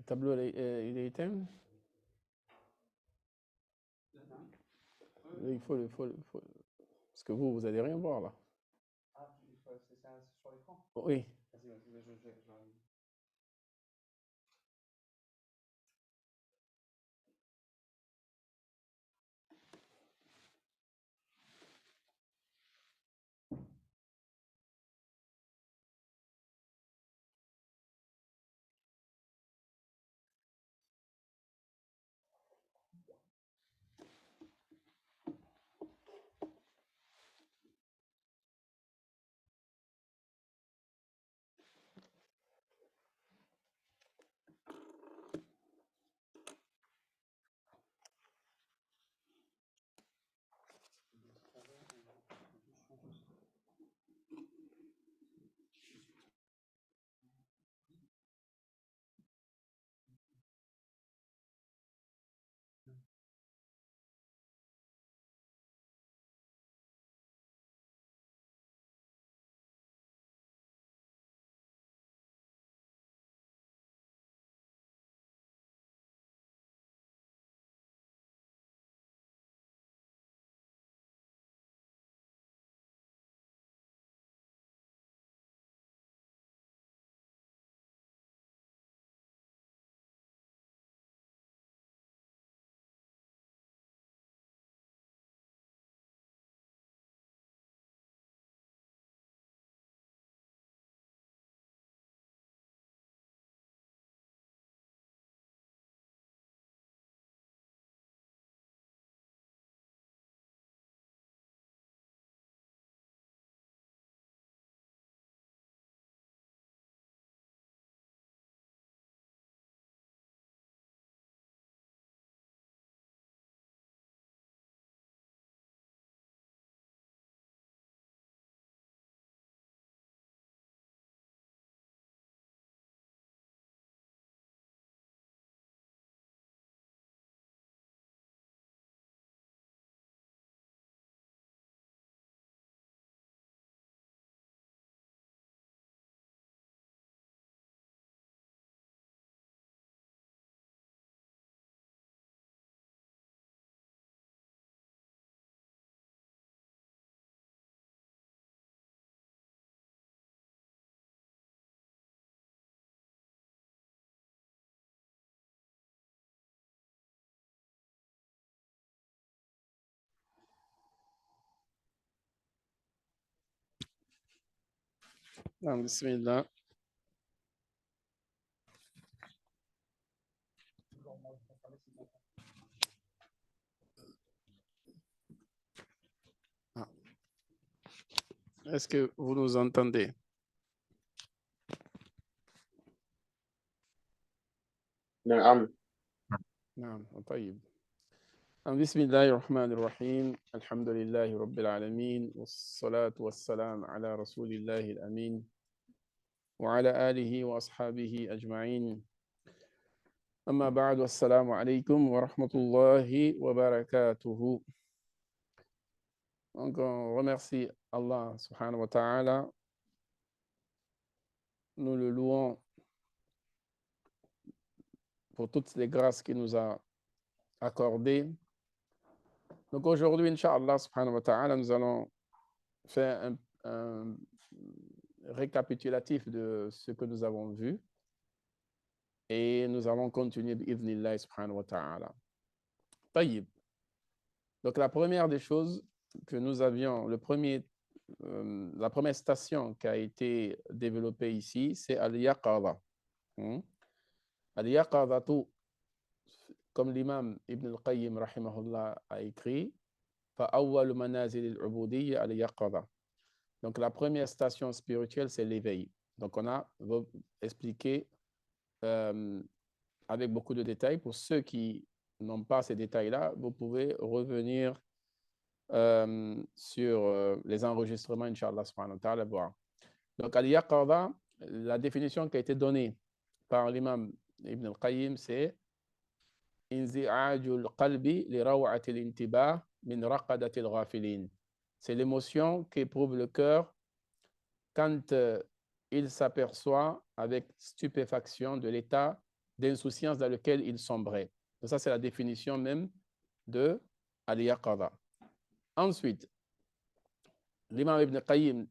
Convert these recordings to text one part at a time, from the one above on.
tableau, il est éteint? Il faut, parce que vous allez rien voir là. Ah, c'est sur l'écran? Oui. Vas-y, je regarde. Bismillah. Ah. Est-ce que vous nous entendez? نعم. نعم طيب. بسم الله الرحمن الرحيم الحمد لله رب العالمين والصلاة والسلام على رسول الله الأمين وعلى آله وأصحابه أجمعين أما بعد والسلام عليكم ورحمة الله وبركاته. Donc on remercie Allah subhanahu wa ta'ala. Nous le louons pour toutes les grâces qu'il nous a accordées. Donc aujourd'hui, Inch'Allah subhanahu wa ta'ala, nous allons faire un récapitulatif de ce que nous avons vu et nous allons continuer bi'idhnillah subhanahu wa ta'ala. Tayyib. Donc la première des choses que nous avions, la première station qui a été développée ici, c'est Al-Yaqadha. Al-Yaqadhatu, comme l'imam Ibn al-Qayyim rahimahullah a écrit, فَأَوَّلُ مَنَازِلِ الْعُبُودِيَّةِ Al-Yaqadha. Donc la première station spirituelle, c'est l'éveil. Donc on a expliqué avec beaucoup de détails. Pour ceux qui n'ont pas ces détails-là, vous pouvez revenir sur les enregistrements, Inch'Allah subhanahu wa ta'ala, voir. Donc, al-Yaqadha, la définition qui a été donnée par l'imam Ibn al-Qayyim, c'est Inzi'ajul qalbi li raw'atil intibah min raqadatil ghafilin. C'est l'émotion qu'éprouve le cœur quand il s'aperçoit avec stupéfaction de l'état d'insouciance dans lequel il sombrait. Donc ça, c'est la définition même de al-yaqadha. Ensuite, l'imam Ibn Qayyim,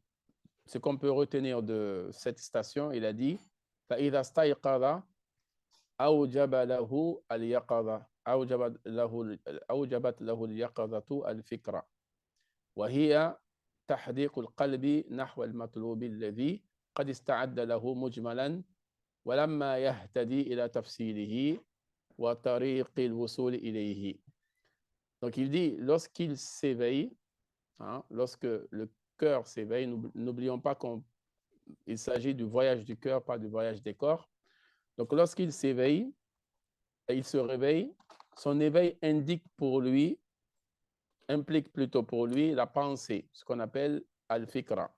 ce qu'on peut retenir de cette citation, il a dit فَإِذَا اسْتَيْقَظَ أَوْجَبَ لَهُ الْيَقَظَةَ أوجبت له اليقظة الفكرة وهي تحديق القلب نحو المطلوب الذي قد استعد له مجملا ولما يهتدي إلى تفصيله وطريق الوصول إليه. Donc il dit, lorsqu'il s'éveille, hein, lorsque le cœur s'éveille, n'oublions pas qu'il s'agit du voyage du cœur, pas du voyage des corps. Donc lorsqu'il s'éveille, il se réveille, son éveil implique plutôt pour lui la pensée, ce qu'on appelle al-fikra,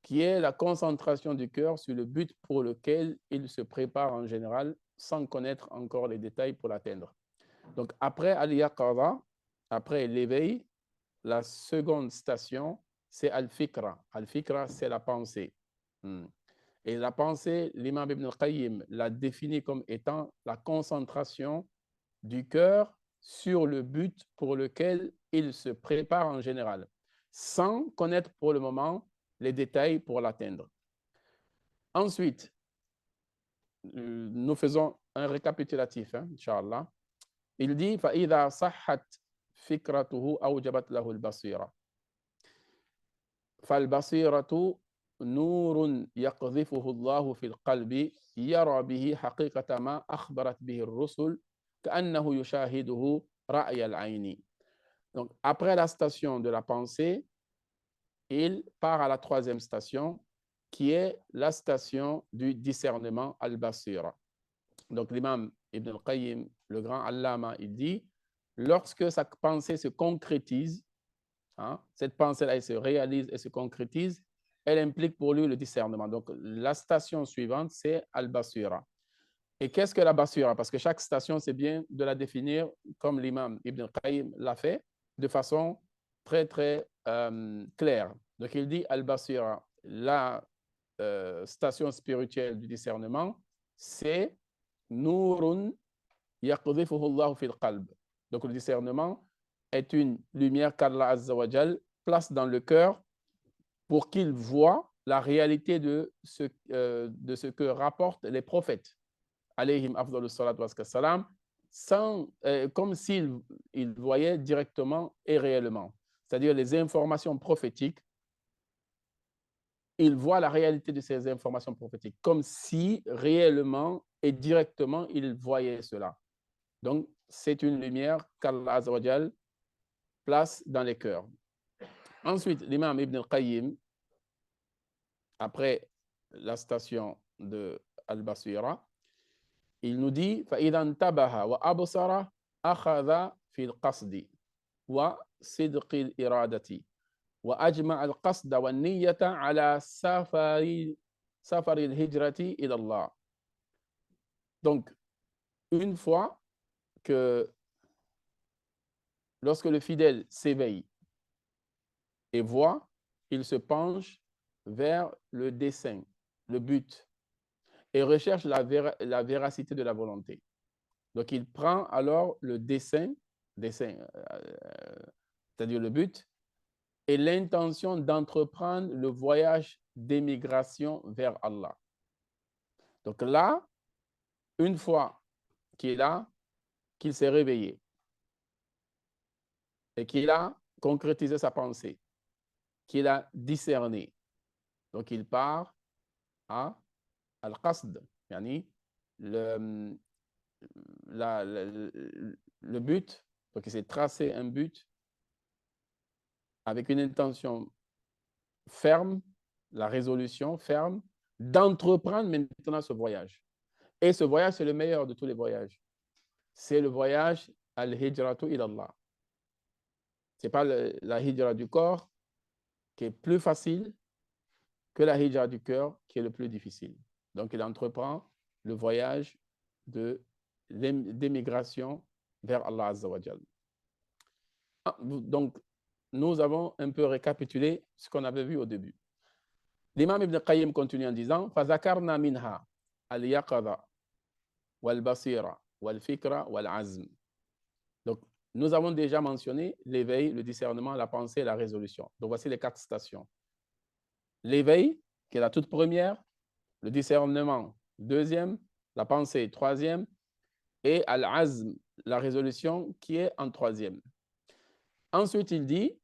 qui est la concentration du cœur sur le but pour lequel il se prépare en général, sans connaître encore les détails pour l'atteindre. Donc après al-yaqadha, après l'éveil, la seconde station, c'est al-fikra. Al-fikra, c'est la pensée. Et la pensée, l'imam Ibn al-Qayyim l'a définie comme étant la concentration du cœur sur le but pour lequel il se prépare en général, sans connaître pour le moment les détails pour l'atteindre. Ensuite, nous faisons un récapitulatif, Inch'Allah. Il dit فَإِذَا صَحَّتْ فِكْرَتُهُ أَوْجَبَتْ لَهُ الْبَصِيرَةَ فَالْبَصِيرَةُ نور يقذفه الله في القلب يرى به حقيقة ما أخبرت به الرسل كأنه يشاهده رأي العين. Donc, après la station de la pensée, il part à la troisième station, qui est la station du discernement al-basira. Donc, l'imam Ibn al-Qayyim, le grand allama, il dit, lorsque sa pensée se concrétise, hein, cette pensée-là, elle se réalise et se concrétise, elle implique pour lui le discernement. Donc, la station suivante, c'est al-basira. Et qu'est-ce que la basira? Parce que chaque station, c'est bien de la définir comme l'imam Ibn Qayyim l'a fait, de façon très, très claire. Donc, il dit al-basira, la station spirituelle du discernement, c'est nurun yaqdhifuhu Allahu fil qalb. Donc, le discernement est une lumière qu'Allah Azza wa Jal place dans le cœur pour qu'il voit la réalité de ce que rapportent les prophètes, alayhim afdalus salatu wassalam, comme s'ils voyaient directement et réellement. C'est-à-dire les informations prophétiques, ils voient la réalité de ces informations prophétiques, comme si réellement et directement ils voyaient cela. Donc, c'est une lumière qu'Allah Azza wa Jal place dans les cœurs. Ensuite, l'imam Ibn al-Qayyim, après la station de Al-Basira, il nous dit فَإِذَا انْتَبَهَ وَأَبْصَرَ أَخَذَ فِي الْقَصْدِ وَصِدْقِ الْإِرَادَةِ وَأَجْمَعَ الْقَصْدَ وَالنِّيَّةَ عَلَى سَفَرِ الْهِجْرَةِ إِلَى اللَّهِ. Donc, une fois que lorsque le fidèle s'éveille et voit, il se penche vers le dessein, le but, et recherche la véracité de la volonté. Donc, il prend alors le dessein, c'est-à-dire le but, et l'intention d'entreprendre le voyage d'émigration vers Allah. Donc là, une fois qu'il s'est réveillé et qu'il a concrétisé sa pensée, qu'il a discerné, donc il part à al-qasd, yani le but, donc il s'est tracé un but avec une intention ferme, la résolution ferme, d'entreprendre maintenant ce voyage. Et ce voyage, c'est le meilleur de tous les voyages. C'est le voyage al-hijratu ilallah. Ce n'est pas la hijra du corps qui est plus facile que la hijra du cœur qui est le plus difficile. Donc, il entreprend le voyage d'émigration vers Allah Azza wa Jal. Donc, nous avons un peu récapitulé ce qu'on avait vu au début. L'imam Ibn Qayyim continue en disant فَذَكَرْنَا مِنْهَا الْيَقَظَةَ wal-basira, wal-fikra, wal-azm. Donc, nous avons déjà mentionné l'éveil, le discernement, la pensée et la résolution. Donc, voici les 4 stations. L'éveil, qui est la toute première, le discernement, deuxième, la pensée, troisième, et al-azm, la résolution, qui est en troisième. Ensuite, il dit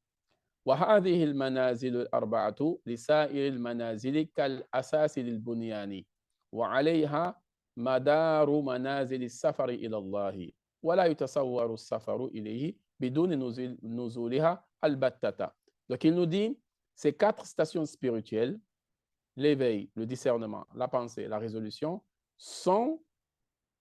وهذه المنازل الأربعة لسائر المنازل كالأساس للبنيان وعليها مدار منازل السفر إلى الله ولا يتصور السفر إليه بدون نزولها البتة. Donc il nous dit ces 4 stations spirituelles, l'éveil, le discernement, la pensée, la résolution, sont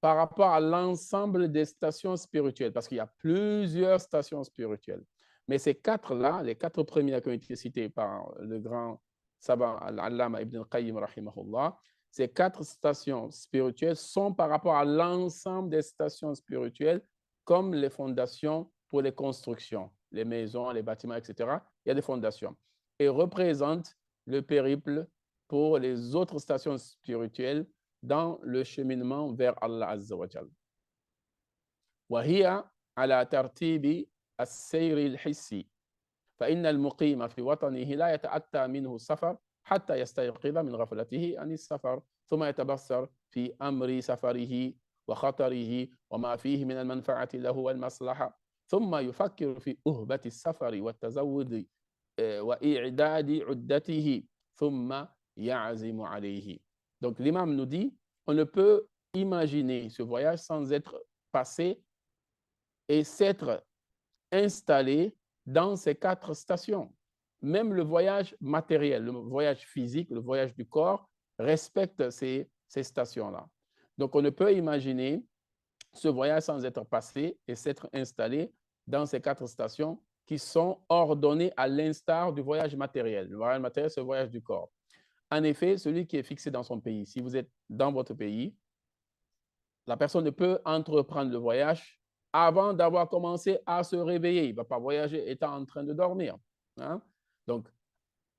par rapport à l'ensemble des stations spirituelles, parce qu'il y a plusieurs stations spirituelles. Mais ces 4-là, les 4 premières qui ont été citées par le grand Sabah al-Allama Ibn al-Qayyim, rahimahullah, ces 4 stations spirituelles sont par rapport à l'ensemble des stations spirituelles, comme les fondations pour les constructions, les maisons, les bâtiments, etc. Il y a des fondations. Et représentent le périple pour les autres stations spirituelles dans le cheminement vers Allah Azza wa Jal. وهي على ترتيب السير الحسي فإن المقيم في وطنه لا يتأتى منه السفر حتى يستيقظ من غفلته عن السفر ثم يتبصر في أمر سفره وخطره وما فيه من المنفعة له والمصلحة ثم يفكر في أهبة السفر والتزود وإعداد عدته ثم يعزم عليه. Donc l'imam nous dit, on ne peut imaginer ce voyage sans être passé et s'être installé dans ces 4 stations. Même le voyage matériel, le voyage physique, le voyage du corps, respecte ces stations-là. Donc, on ne peut imaginer ce voyage sans être passé et s'être installé dans ces 4 stations qui sont ordonnées à l'instar du voyage matériel. Le voyage matériel, c'est le voyage du corps. En effet, celui qui est fixé dans son pays, si vous êtes dans votre pays, la personne ne peut entreprendre le voyage avant d'avoir commencé à se réveiller. Il ne va pas voyager étant en train de dormir. Hein? Donc,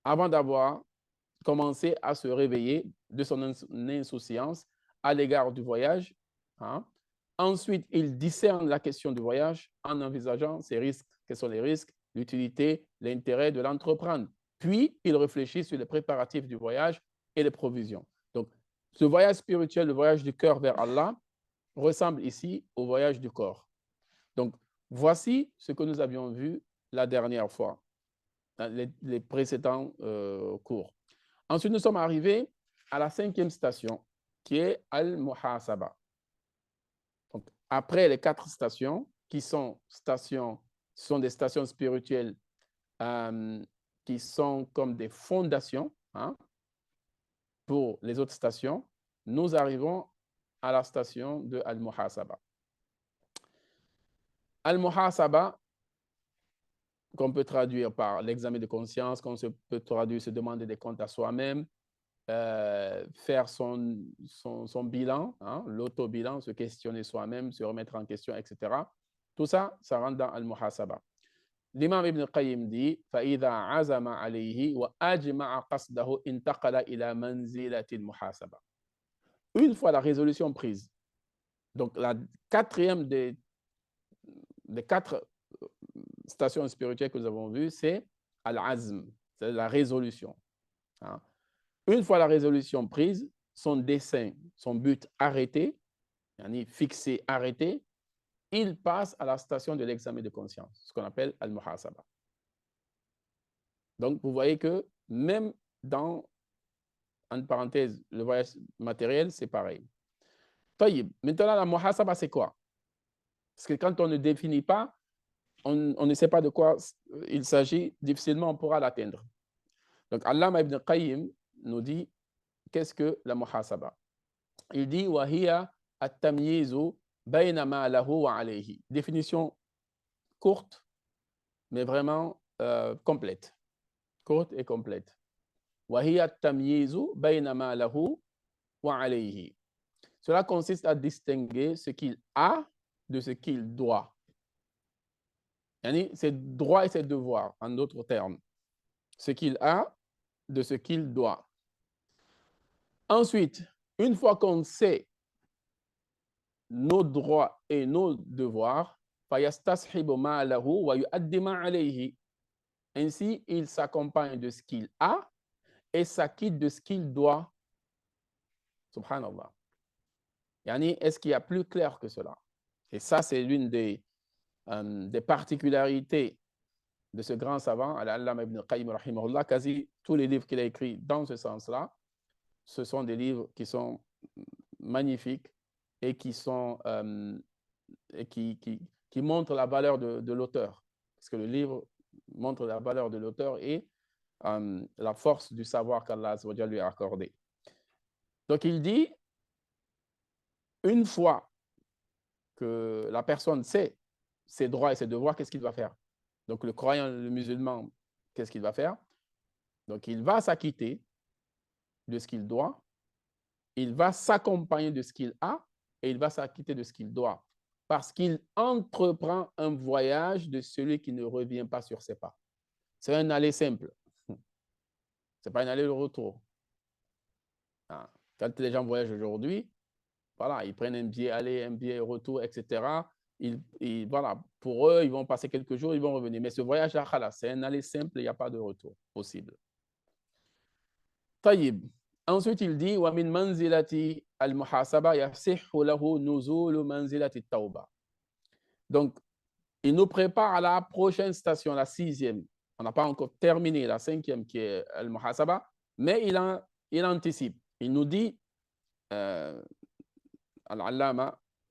avant d'avoir commencé à se réveiller de son insouciance à l'égard du voyage, hein? Ensuite, il discerne la question du voyage en envisageant ses risques. Quels sont les risques, l'utilité, l'intérêt de l'entreprendre. Puis, il réfléchit sur les préparatifs du voyage et les provisions. Donc, ce voyage spirituel, le voyage du cœur vers Allah, ressemble ici au voyage du corps. Donc, voici ce que nous avions vu la dernière fois, dans les précédents cours. Ensuite, nous sommes arrivés à la 5e station, qui est Al-Muhasaba. Donc, après les 4 stations, qui sont des stations spirituelles qui sont comme des fondations, hein, pour les autres stations, nous arrivons à la station de Al-Muhasaba. Al-Muhasaba, qu'on peut traduire par l'examen de conscience, qu'on peut traduire se demander des comptes à soi-même, faire son bilan, hein, l'auto-bilan, se questionner soi-même, se remettre en question, etc. Tout ça, ça rentre dans Al-Muhasaba. L'imam Ibn Qayyim dit فَإِذَا عَزَمَ عَلَيْهِ وَأَجْمَعَ قَصْدَهُ انتقل إلى منزلة المحاسبة. Une fois la résolution prise, donc la 4e des 4 stations spirituelles que nous avons vues, c'est Al-Azm, c'est la résolution. Hein? Une fois la résolution prise, son dessein, son but arrêté, fixé, arrêté, il passe à la station de l'examen de conscience, ce qu'on appelle Al-Muhasaba. Donc, vous voyez que même dans, entre parenthèses, le voyage matériel, c'est pareil. Maintenant, la Muhasaba, c'est quoi? Parce que quand on ne définit pas, on ne sait pas de quoi il s'agit, difficilement on pourra l'atteindre. Donc, Allama Ibn Qayyim nous dit, qu'est-ce que la Muhasaba? Il dit, وَهِيَ التَّمْيِيزُ بَيْنَ مَا لَهُ وَعَلَيْهِ. Définition courte, mais vraiment complète. Courte et complète. وَهِيَ التَّمْيِيزُ بَيْنَ مَا لَهُ وَعَلَيْهِ. Cela consiste à distinguer ce qu'il a de ce qu'il doit. Ses droits et ses devoirs, en d'autres termes. Ce qu'il a de ce qu'il doit. Ensuite, une fois qu'on sait nos droits et nos devoirs. Ainsi, il s'accompagne de ce qu'il a et s'acquitte de ce qu'il doit. Subhanallah. Yani, est-ce qu'il y a plus clair que cela? Et ça, c'est l'une des particularités de ce grand savant, Al-Allama ibn Qayyim rahimahullah. Quasi tous les livres qu'il a écrits dans ce sens-là, ce sont des livres qui sont magnifiques et qui sont qui montrent la valeur de l'auteur. Parce que le livre montre la valeur de l'auteur et la force du savoir qu'Allah lui a accordé. Donc il dit, une fois que la personne sait ses droits et ses devoirs, qu'est-ce qu'il va faire? Donc le croyant, le musulman, qu'est-ce qu'il va faire? Donc il va s'acquitter de ce qu'il doit, il va s'accompagner de ce qu'il a et il va s'acquitter de ce qu'il doit. Parce qu'il entreprend un voyage de celui qui ne revient pas sur ses pas. C'est un aller simple. Ce n'est pas un aller-retour. Quand les gens voyagent aujourd'hui, voilà, ils prennent un billet aller, un billet retour, etc. Voilà, pour eux, ils vont passer quelques jours, ils vont revenir. Mais ce voyage-là, c'est un aller simple, il n'y a pas de retour possible. Taïb. Ensuite, il dit وَمِنْ مَنْزِلَةِ الْمُحَاسَبَةِ يَصِحُّ لَهُ نُزُولُ مَنْزِلَةِ التَّوْبَةِ. Donc, il nous prépare à la prochaine station, la 6e. On n'a pas encore terminé la 5e qui est Al-Muhasaba, mais il anticipe. Il nous dit, Al-Allama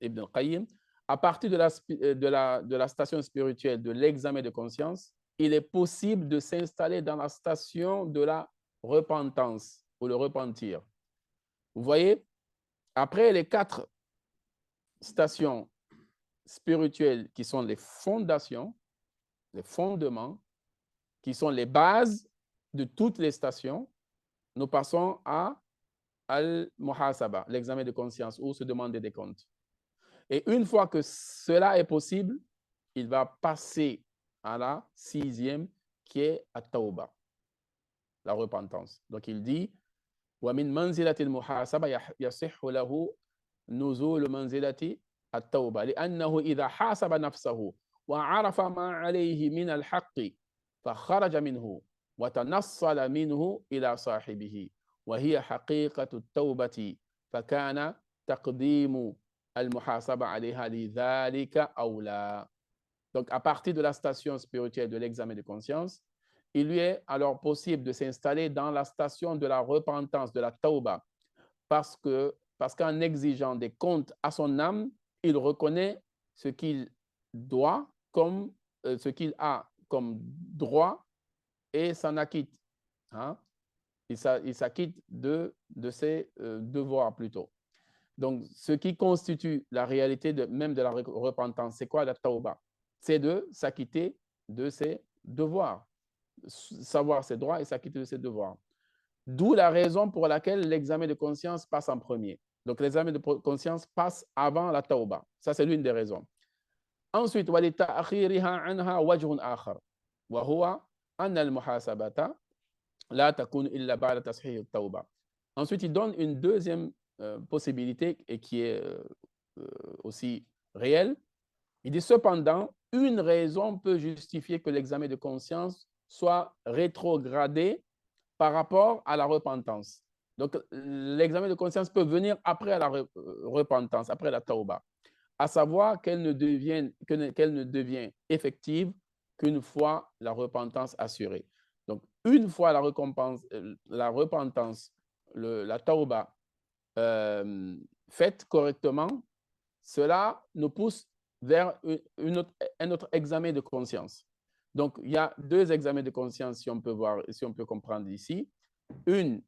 Ibn al-Qayyim, à partir de la station spirituelle de l'examen de conscience, il est possible de s'installer dans la station de la repentance ou le repentir. Vous voyez, après les 4 stations spirituelles qui sont les fondations, les fondements, qui sont les bases de toutes les stations, nous passons à Al-Muhasaba, l'examen de conscience, ou se demander des comptes. Et une fois que cela est possible, il va passer à la 6e, qui est At-Tawba, la repentance. Donc il dit, وَمِنْ مَنْزِلَةِ الْمُحَاسَبَةِ يَصِحُّ لَهُ نُزُولُ مَنْزِلَةِ التَّوْبَةِ لأنه إذا حاسب نفسه وعرف ما عليه من الحق فخرج منه وتنصل منه إلى صاحبه وهي حقيقة التوبة فكان تقديم المحاسبة عليها لذلك أولى. Donc, à partir de la station spirituelle de l'examen de conscience, il lui est alors possible de s'installer dans la station de la repentance, de la tauba, parce qu'en exigeant des comptes à son âme, il reconnaît ce qu'il doit comme ce qu'il a comme droit et s'en acquitte. Hein? Il s'acquitte de ses devoirs plutôt. Donc, ce qui constitue la réalité même de la repentance, c'est quoi la tauba? C'est de s'acquitter de ses devoirs, savoir ses droits et s'acquitter de ses devoirs. D'où la raison pour laquelle l'examen de conscience passe en premier. Donc, l'examen de conscience passe avant la tauba. Ça, c'est l'une des raisons. Ensuite, وَلِتَأْخِيرِهَا عَنْهَا وَجْهٌ آخَرٌ وَهُوَ أَنَّ الْمُحَاسَبَةَ لَا تَكُونُ إِلَّا بَعْدَ تَصْحِيحِ التَّوْبَةِ. Ensuite, il donne une deuxième possibilité et qui est aussi réelle. Il dit cependant, une raison peut justifier que l'examen de conscience soit rétrogradé par rapport à la repentance. Donc, l'examen de conscience peut venir après la repentance, après la tauba, à savoir qu'elle ne devient effective qu'une fois la repentance assurée. Donc, une fois la repentance, la tauba faite correctement, cela nous pousse vers un autre examen de conscience. Donc, il y a 2 examens de conscience, si on peut comprendre ici. Une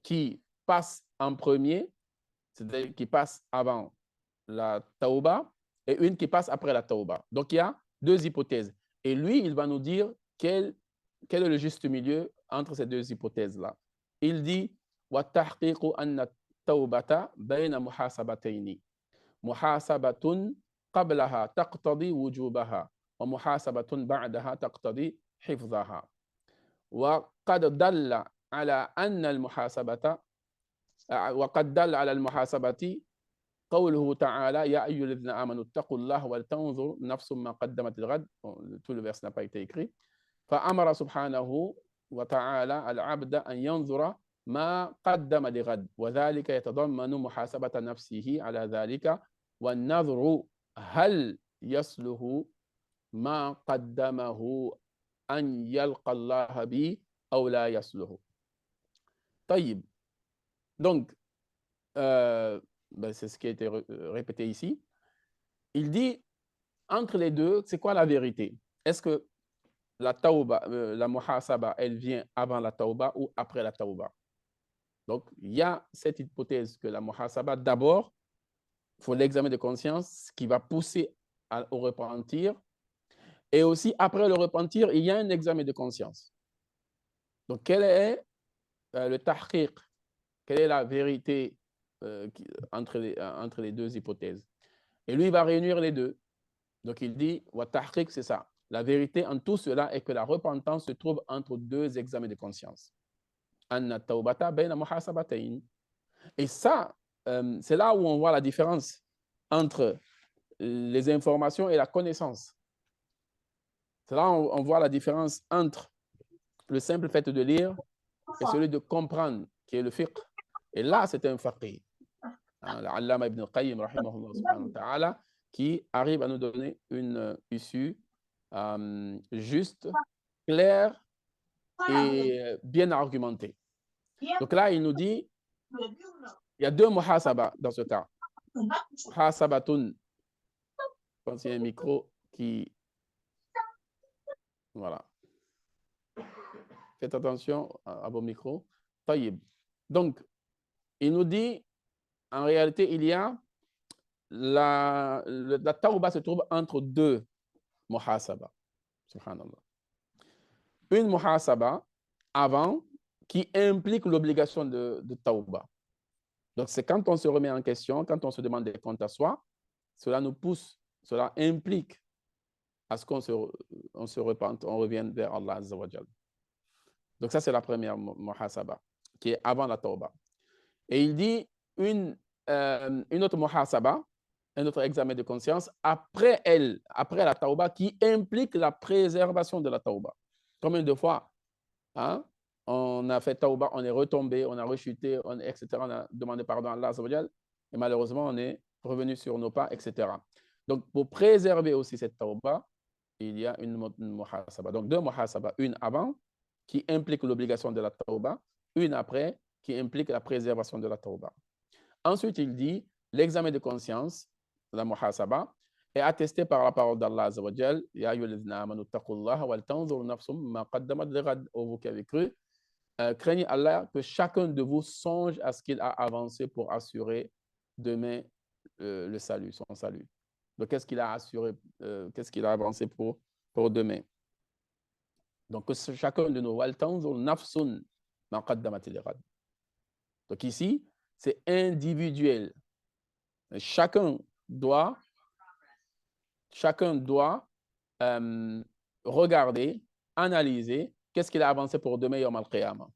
qui passe en premier, c'est-à-dire qui passe avant la tauba, et une qui passe après la tauba. Donc, il y a 2 hypothèses. Et lui, il va nous dire quel est le juste milieu entre ces 2 hypothèses-là. Il dit وَالتَّحْقِيقُ أَنَّ التَّوْبَةَ بَيْنَ مُحَاسَبَتَيْنِ محاسبة قبلها تقتضي وجوبها ومحاسبة بعدها تقتضي حفظها وقد دل على المحاسبة قوله تعالى يا أيها الذين آمنوا اتقوا الله ولتنظر نفس ما قدمت لغد. Tout le verset n'a pas été écrit. فأمر سبحانه وتعالى العبد أن ينظر ما قدم لغد وذلك يتضمن محاسبة نفسه على ذلك والنظر هل يصله ما قدمه أن يلقى الله به أو لا يصله. طيب. Donc, c'est ce qui a été répété ici. Il dit, entre les deux, c'est quoi la vérité? Est-ce que la tauba, la muhasaba, elle vient avant la tauba ou après la tauba? Donc, il y a cette hypothèse que la muhasaba, d'abord, il faut l'examen de conscience qui va pousser au repentir. Et aussi, après le repentir, il y a un examen de conscience. Donc, quel est le tahqiq? Quelle est la vérité entre les deux hypothèses? Et lui, il va réunir les deux. Donc, il dit, wa tahqiq, c'est ça. La vérité en tout cela est que la repentance se trouve entre deux examens de conscience. Anna tawbata bayna muhasabatayn. Et ça, c'est là où on voit la différence entre les informations et la connaissance. C'est là où on voit la différence entre le simple fait de lire et celui de comprendre, qui est le fiqh. Et là, c'est un faqih. L'Allama ibn al-Qayyim, rahimahullah subhanahu wa ta'ala, qui arrive à nous donner une issue juste, claire et bien argumentée. Donc là, il nous dit, il y a deux muhasaba dans ce cas. Muhasabatun, je pense qu'il y a un micro qui... Voilà. Faites attention à vos micros. Taïb. Donc, il nous dit, en réalité, il y a la tawba se trouve entre deux muhasaba. Subhanallah. Une muhasaba avant qui implique l'obligation de tawba. Donc, c'est quand on se remet en question, quand on se demande des comptes à soi, cela nous pousse, cela implique à ce qu'on se repente, on revienne vers Allah Azza wa Jal. Donc, ça, c'est la première muhasaba, qui est avant la tawba. Et il dit une autre muhasaba, un autre examen de conscience, après la tawba, qui implique la préservation de la tawba. Combien de fois on a fait tawba, on est retombé, on a rechuté, etc. On a demandé pardon à Allah Azza wa Jal, et malheureusement, on est revenu sur nos pas, etc. Donc, pour préserver aussi cette tawba, il y a une muhasaba. Donc, deux muhasaba, une avant, qui implique l'obligation de la tawba, une après, qui implique la préservation de la tawba. Ensuite, il dit, l'examen de conscience, la muhasaba, est attesté par la parole d'Allah Azza wa Jal, Ya ayyuhalladhina amanu taqullaha wal tanzur nafsum ma qaddamat lighad. Ô vous qui avez cru, craignez Allah, que chacun de vous songe à ce qu'il a avancé pour assurer demain le salut, son salut. Donc, qu'est-ce qu'il a assuré, qu'est-ce qu'il a avancé pour demain? Donc, chacun de nous, wal tanzur nafsun ma qaddamat lighad. Donc, ici, c'est individuel. Chacun doit regarder, analyser qu'est-ce qu'il a avancé pour demain Yawm al-Qiyamah.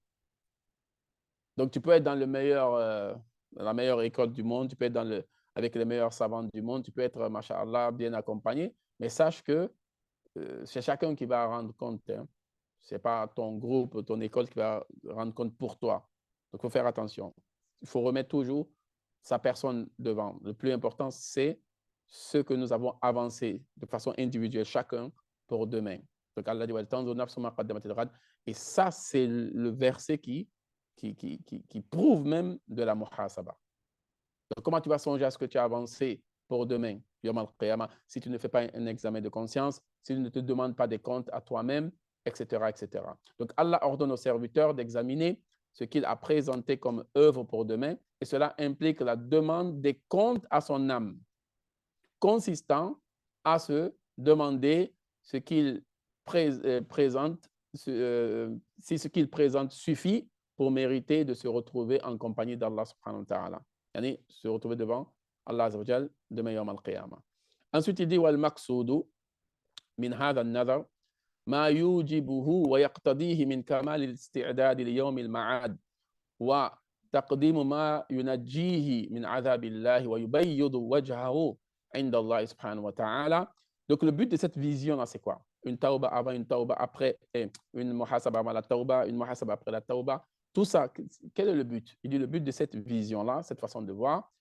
Donc, tu peux être dans la meilleure école du monde, tu peux être avec les meilleurs savants du monde, tu peux être, masha'Allah, bien accompagné, mais sache que c'est chacun qui va rendre compte. Ce n'est pas ton groupe, ton école qui va rendre compte pour toi. Donc, il faut faire attention. Il faut remettre toujours sa personne devant. Le plus important, c'est ce que nous avons avancé de façon individuelle, chacun pour demain. Donc, Allah dit, et ça, c'est le verset qui prouve même de la muhasaba. Donc, comment tu vas songer à ce que tu as avancé pour demain, Yawm al-Qiyamah, si tu ne fais pas un examen de conscience, si tu ne te demandes pas des comptes à toi-même, etc., etc. Donc, Allah ordonne aux serviteurs d'examiner ce qu'il a présenté comme œuvre pour demain, et cela implique la demande des comptes à son âme, consistant à se demander ce qu'il présente, si ce qu'il présente suffit pour mériter de se retrouver en compagnie d'Allah subhanahu wa ta'ala. Yani, se retrouver devant Allah Azza wa Jal demain Yawm al-Qiyamah. Ensuite, il dit wal maqsudu min hadha an-nazar ما يوجبه ويقتضيه من كمال الاستعداد ليوم المعاد تقديم ما ينجيه من عذاب الله ويبيض وجهه عند الله سبحانه وتعالى. Donc le but de cette vision-là, c'est quoi? Une tauba avant, une tauba après, une muhasaba avant la tauba, une muhasaba après la tauba. Tout ça, quel est le but? Il dit le but de cette vision-là, cette façon de voir,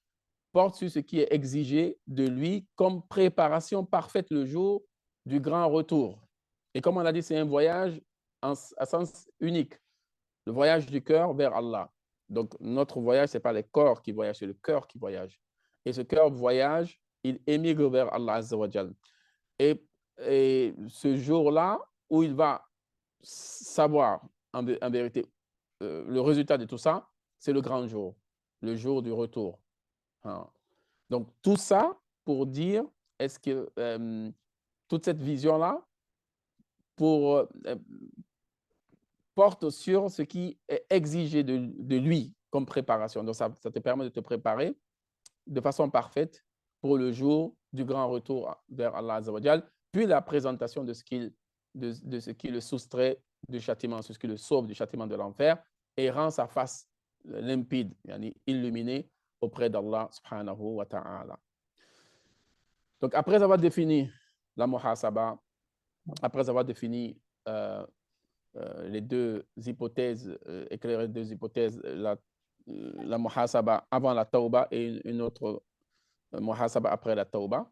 porte sur ce qui est exigé de lui comme préparation parfaite le jour du grand retour. Et comme on a dit, c'est un voyage à sens unique, le voyage du cœur vers Allah. Donc, notre voyage, ce n'est pas les corps qui voyagent, c'est le cœur qui voyage. Et ce cœur voyage, il émigre vers Allah Azza wa Jal. Et ce jour-là, où il va savoir, en vérité, le résultat de tout ça, c'est le grand jour, le jour du retour. Donc, tout ça pour dire, est-ce que toute cette vision-là porte sur ce qui est exigé de lui comme préparation. Donc, ça te permet de te préparer de façon parfaite pour le jour du grand retour vers Allah Azza wa Jal, puis la présentation de ce qui le soustrait du châtiment, ce qui le sauve du châtiment de l'enfer et rend sa face limpide, illuminée auprès d'Allah subhanahu wa ta'ala. Donc, après avoir défini la muhasaba, après avoir défini les deux hypothèses, éclairer deux hypothèses, la muhasaba avant la tauba et une autre muhasaba après la tauba.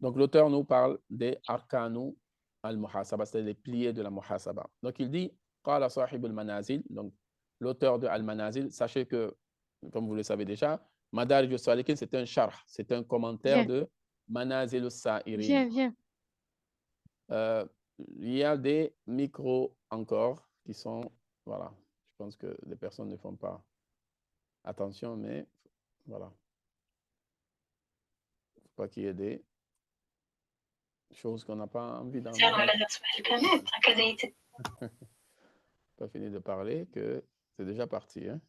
Donc, l'auteur nous parle des arkanu al-muhasaba, c'est les piliers de la muhasaba. Donc, il dit, qala sahib al-manazil, donc l'auteur de al-manazil, sachez que, comme vous le savez déjà, Madarij al-Salikin, c'est un charh, c'est un commentaire de Manazil al-Sa'irin. Viens. Il y a des micros encore qui sont, voilà, je pense que les personnes ne font pas attention, mais voilà. Il ne faut pas qu'il y ait des choses qu'on n'a pas envie d'entendre. Pas fini de parler que c'est déjà parti. Hein?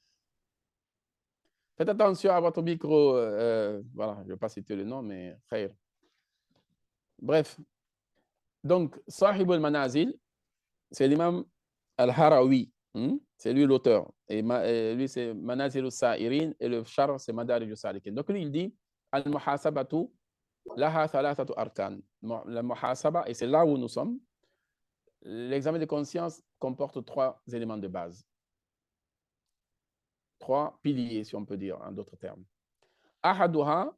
Faites attention à votre micro. Voilà, je ne vais pas citer le nom, mais khair. Bref. Donc, Sahib al-Manazil, c'est l'imam al-Harawi. C'est lui l'auteur. Et lui, c'est Manazil al-Sa'irin et le char, c'est Madarij al-Salikin. Donc, lui, il dit al-Muhasabatu laha thalathatu arkan. La muhasaba, et c'est là où nous sommes, l'examen de conscience comporte 3 éléments de base. 3 piliers, si on peut dire, en d'autres termes. Ahaduha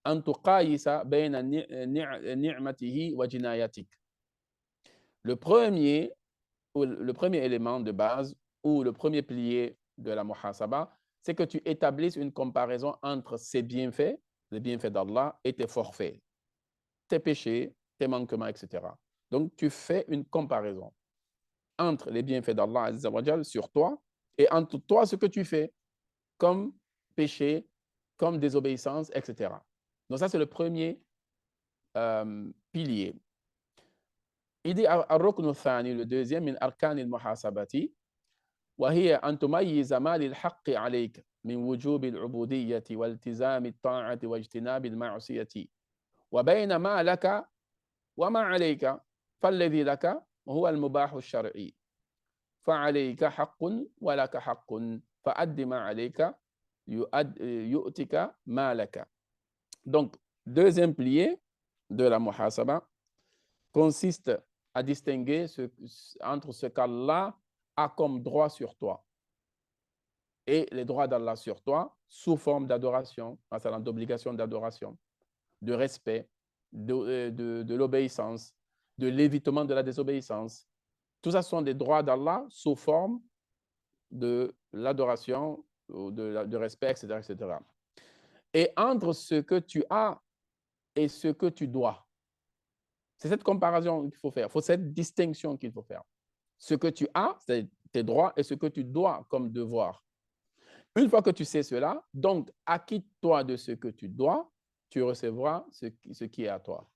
an tuqayisa bayna ni'matihi wa jinayatik. Le premier élément de base ou le premier pilier de la muhasaba, c'est que tu établisses une comparaison entre ses bienfaits, les bienfaits d'Allah, et tes forfaits, tes péchés, tes manquements, etc. Donc, tu fais une comparaison entre les bienfaits d'Allah Azza wa Jal sur toi et entre toi, ce que tu fais comme péché, comme désobéissance, etc. Donc, ça, c'est le premier pilier. Il dit الركن الثاني, le deuxième, من أركان المحاسبة وهي أن تميز ما للحق عليك من وجوب العبودية والتزام الطاعة واجتناب المعصية وبين ما لك وما عليك فالذي لك هو المباح الشرعي فعليك حق ولك حق فأد ما عليك يؤتك ما لك. Donc, deuxième pilier de la muhasaba consiste à distinguer entre ce qu'Allah a comme droit sur toi et les droits d'Allah sur toi sous forme d'adoration, d'obligation d'adoration, de respect, de l'obéissance, de l'évitement de la désobéissance. Tout ça sont des droits d'Allah sous forme de l'adoration, de respect, etc., etc. Et entre ce que tu as et ce que tu dois. C'est cette comparaison qu'il faut faire. C'est cette distinction qu'il faut faire. Ce que tu as, c'est tes droits, et ce que tu dois comme devoir. Une fois que tu sais cela, donc acquitte-toi de ce que tu dois, tu recevras ce qui est à toi.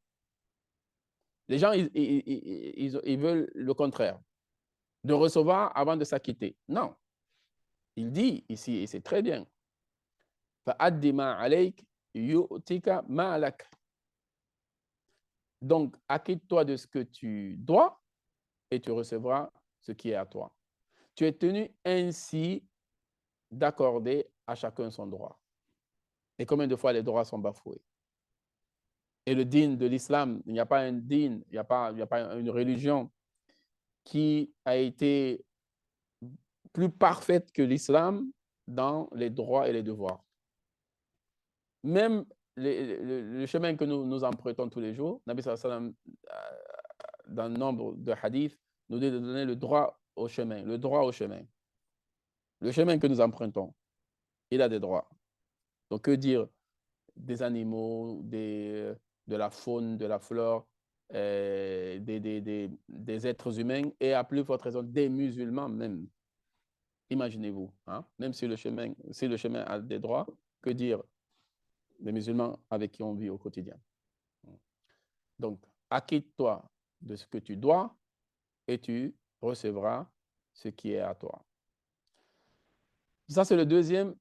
Les gens, ils veulent le contraire, de recevoir avant de s'acquitter. Non. Il dit ici, et c'est très bien, فَأَدِّ مَا عَلَيْكَ يُؤْتِكَ مَا لَكَ. Donc, acquitte-toi de ce que tu dois et tu recevras ce qui est à toi. Tu es tenu ainsi d'accorder à chacun son droit. Et combien de fois les droits sont bafoués? Et le din de l'islam, il n'y a pas un din, il n'y a pas une religion qui a été plus parfaite que l'islam dans les droits et les devoirs. Même le chemin que nous empruntons tous les jours, Nabi sallallahu alayhi wa sallam, dans le nombre de hadiths, nous dit de donner le droit au chemin, le droit au chemin. Le chemin que nous empruntons, il a des droits. Donc, que dire des animaux, de la faune, de la flore, des êtres humains et à plus forte raison des musulmans même. Imaginez-vous, hein? Même si le chemin a des droits, que dire des musulmans avec qui on vit au quotidien? Donc, acquitte-toi de ce que tu dois et tu recevras ce qui est à toi. Ça, c'est le deuxième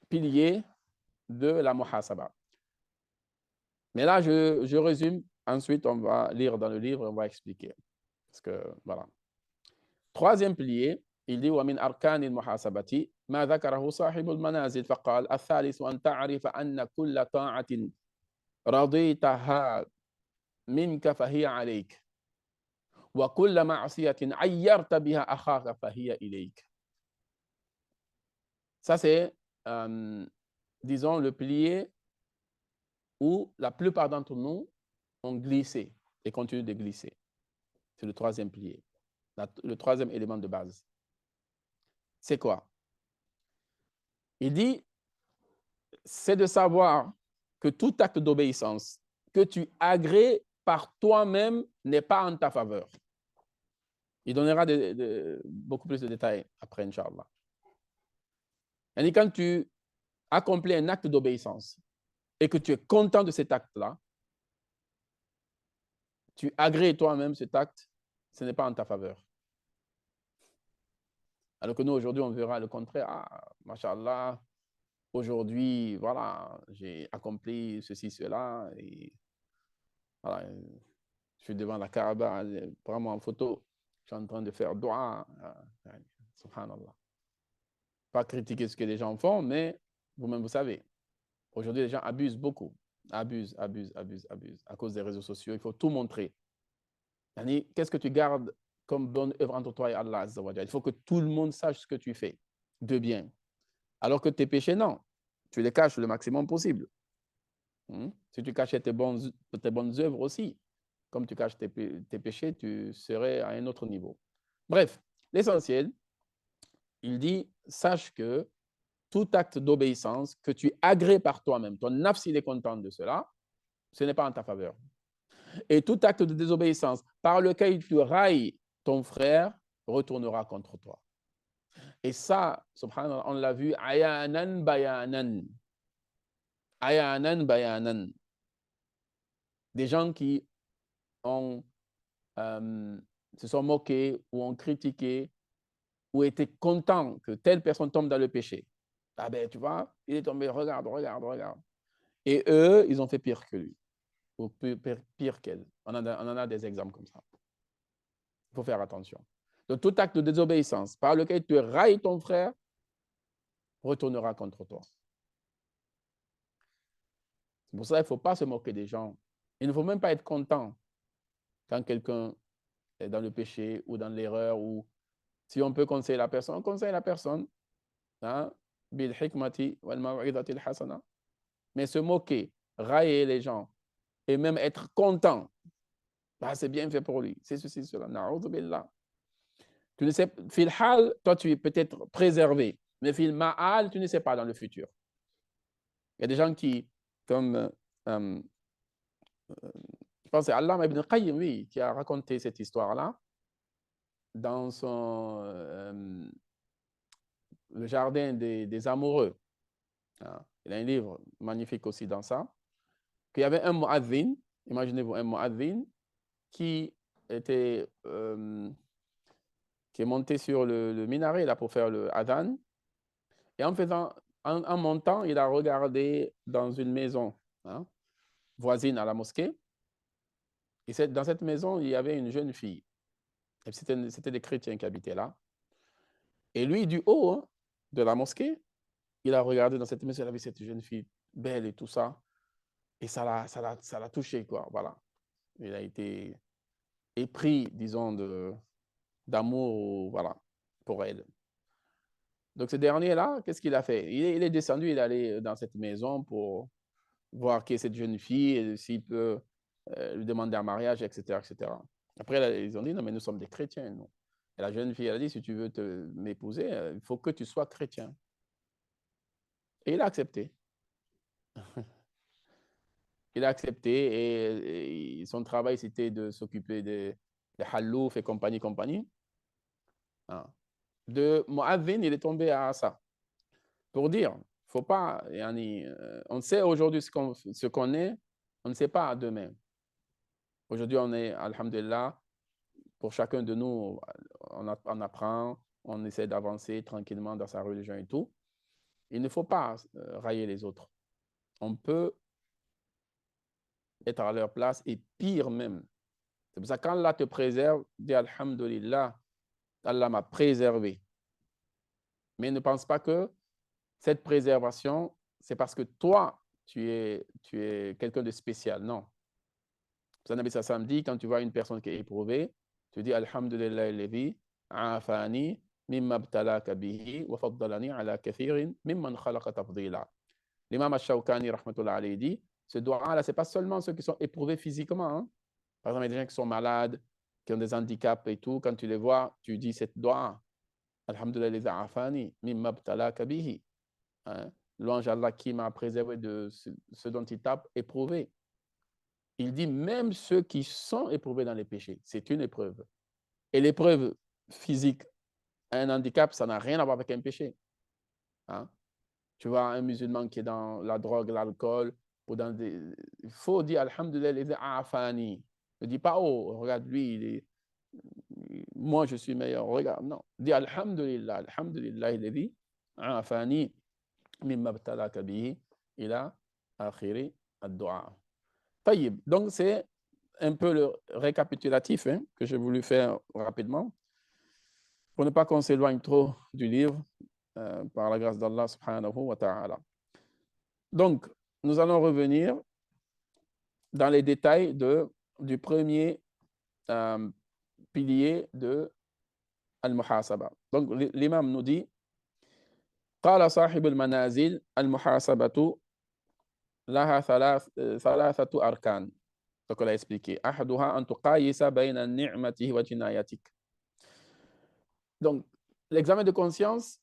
pilier de la muhasaba. Mais là, je résume. Ensuite, on va lire dans le livre, on va expliquer. Parce que, voilà. Troisième pilier, il dit وَمِنْ أَرْكَانِ الْمُحَاسَبَةِ مَا ذَكَرَهُ صَاحِبُ الْمَنَازِلِ فَقَالَ الثالث أَنْ تَعْرِفَ أَنَّ كُلَّ طَاعَةٍ رَضِيتَهَا مِنْكَ فَهِيَ عَلَيْكَ وَكُلَّ مَعْصِيَةٍ عَيَّرْتَ بِهَا أَخَاكَ فَهِيَ إِلَيْكَ. Ça, c'est, disons, le pilier où la plupart d'entre nous ont glissé et continuent de glisser. C'est le troisième pilier, le troisième élément de base. C'est quoi? Il dit, c'est de savoir que tout acte d'obéissance que tu agrées par toi-même n'est pas en ta faveur. Il donnera beaucoup plus de détails après, Inch'Allah. Et quand tu accomplis un acte d'obéissance et que tu es content de cet acte-là, tu agrées toi-même cet acte, ce n'est pas en ta faveur. Alors que nous, aujourd'hui, on verra le contraire. Ah, Masha'Allah, aujourd'hui, voilà, j'ai accompli ceci, cela, et voilà, je suis devant la Kaaba, prends-moi en photo, je suis en train de faire dua, subhanallah. Pas critiquer ce que les gens font, mais vous-même, vous savez, aujourd'hui, les gens abusent beaucoup, abusent, à cause des réseaux sociaux, il faut tout montrer. Qu'est-ce que tu gardes comme bonne œuvre entre toi et Allah Azza wa Jalla? Il faut que tout le monde sache ce que tu fais de bien. Alors que tes péchés, non. Tu les caches le maximum possible. Si tu cachais tes bonnes œuvres aussi, comme tu caches tes péchés, tu serais à un autre niveau. Bref, l'essentiel, il dit, sache que tout acte d'obéissance que tu agrées par toi-même, ton nafs, il est content de cela, ce n'est pas en ta faveur. Et tout acte de désobéissance par lequel tu railles ton frère retournera contre toi. Et ça, subhanallah, on l'a vu, ayanan bayanan. Ayanan bayanan. Des gens qui ont, se sont moqués ou ont critiqué ou étaient contents que telle personne tombe dans le péché. Ah ben, tu vois, il est tombé, regarde. Et eux, ils ont fait pire que lui, ou pire qu'elle. On en a des exemples comme ça. Il faut faire attention. Donc, tout acte de désobéissance par lequel tu railles ton frère retournera contre toi. C'est pour ça qu'il ne faut pas se moquer des gens. Il ne faut même pas être content quand quelqu'un est dans le péché ou dans l'erreur, ou si on peut conseiller la personne, on conseille la personne. Hein? Bil hikmati wal maw'idati al hasana. Mais se moquer, railler les gens et même être content, bah, c'est bien fait pour lui. C'est ceci, cela. Na'udhu billah. Tu ne sais, fil hal, toi tu es peut-être préservé, mais fil ma'al, tu ne sais pas dans le futur. Il y a des gens qui, comme je pense que c'est Allama ibn Qayyim, oui, qui a raconté cette histoire-là dans le jardin des amoureux. Il a un livre magnifique aussi dans ça. Qu'il y avait un mu'adhin, imaginez-vous un mu'adhin qui est monté sur le minaret là, pour faire le adhan. Et en montant, il a regardé dans une maison voisine à la mosquée. Et dans cette maison, il y avait une jeune fille. C'était des chrétiens qui habitaient là. Et lui, du haut hein, de la mosquée, il a regardé dans cette maison, il a vu cette jeune fille belle et tout ça. Et ça l'a touché, quoi. Voilà. Il a été épris, disons, d'amour, voilà, pour elle. Donc, ce dernier-là, qu'est-ce qu'il a fait? Il est descendu, il est allé dans cette maison pour voir qui est cette jeune fille, s'il peut lui demander un mariage, etc., etc. Après, là, ils ont dit, non, mais nous sommes des chrétiens, nous. Et la jeune fille, elle a dit, si tu veux m'épouser, il faut que tu sois chrétien. Et il a accepté. Il a accepté et son travail, c'était de s'occuper des hallouf et compagnie, compagnie. Ah. De Mu'adhin, il est tombé à ça. Pour dire, faut pas, on sait aujourd'hui ce qu'on est, on ne sait pas demain. Aujourd'hui, on est, alhamdulillah, pour chacun de nous, on apprend, on essaie d'avancer tranquillement dans sa religion et tout. Il ne faut pas railler les autres. On peut être à leur place et pire même. C'est pour ça que quand Allah te préserve, dis alhamdulillah, Allah m'a préservé. Mais ne pense pas que cette préservation, c'est parce que toi, tu es quelqu'un de spécial. Non. Le Nabi sallam dit, quand tu vois une personne qui est éprouvée, tu dis alhamdulillah alladhi afani mimma btalaka bihi wa faddalani ala kathirin mimman khalaqa tafdila. L'imam Ash-Shawkani rahmatullah alayhi dit, ce doigt-là, ce n'est pas seulement ceux qui sont éprouvés physiquement. Hein. Par exemple, il y a des gens qui sont malades, qui ont des handicaps et tout. Quand tu les vois, tu dis cette doigt. Alhamdulillah alladhi afani mimma btalaka bihi. Louange à Allah qui m'a préservé de ce dont il t'a éprouvé. Il dit même ceux qui sont éprouvés dans les péchés, c'est une épreuve. Et l'épreuve physique, un handicap, ça n'a rien à voir avec un péché. Hein? Tu vois un musulman qui est dans la drogue, l'alcool, ou dans des... Il faut dire alhamdulillah, afani. Ne dis pas, oh, regarde lui, moi je suis meilleur. Regarde, non. Dis alhamdulillah, alhamdulillah, il afani mimma btalaka bihi ila akhiri ad-du'a. Donc, c'est un peu le récapitulatif hein, que j'ai voulu faire rapidement pour ne pas qu'on s'éloigne trop du livre par la grâce d'Allah subhanahu wa ta'ala. Donc, nous allons revenir dans les détails du premier pilier de Al-Muhasaba. Donc, l'imam nous dit قال صاحب المنازل المحاسبة لها ثلاثة أركان. Donc, on a expliqué. أحدها أن تقايس بين نعمته وجنايتك. Donc, l'examen de conscience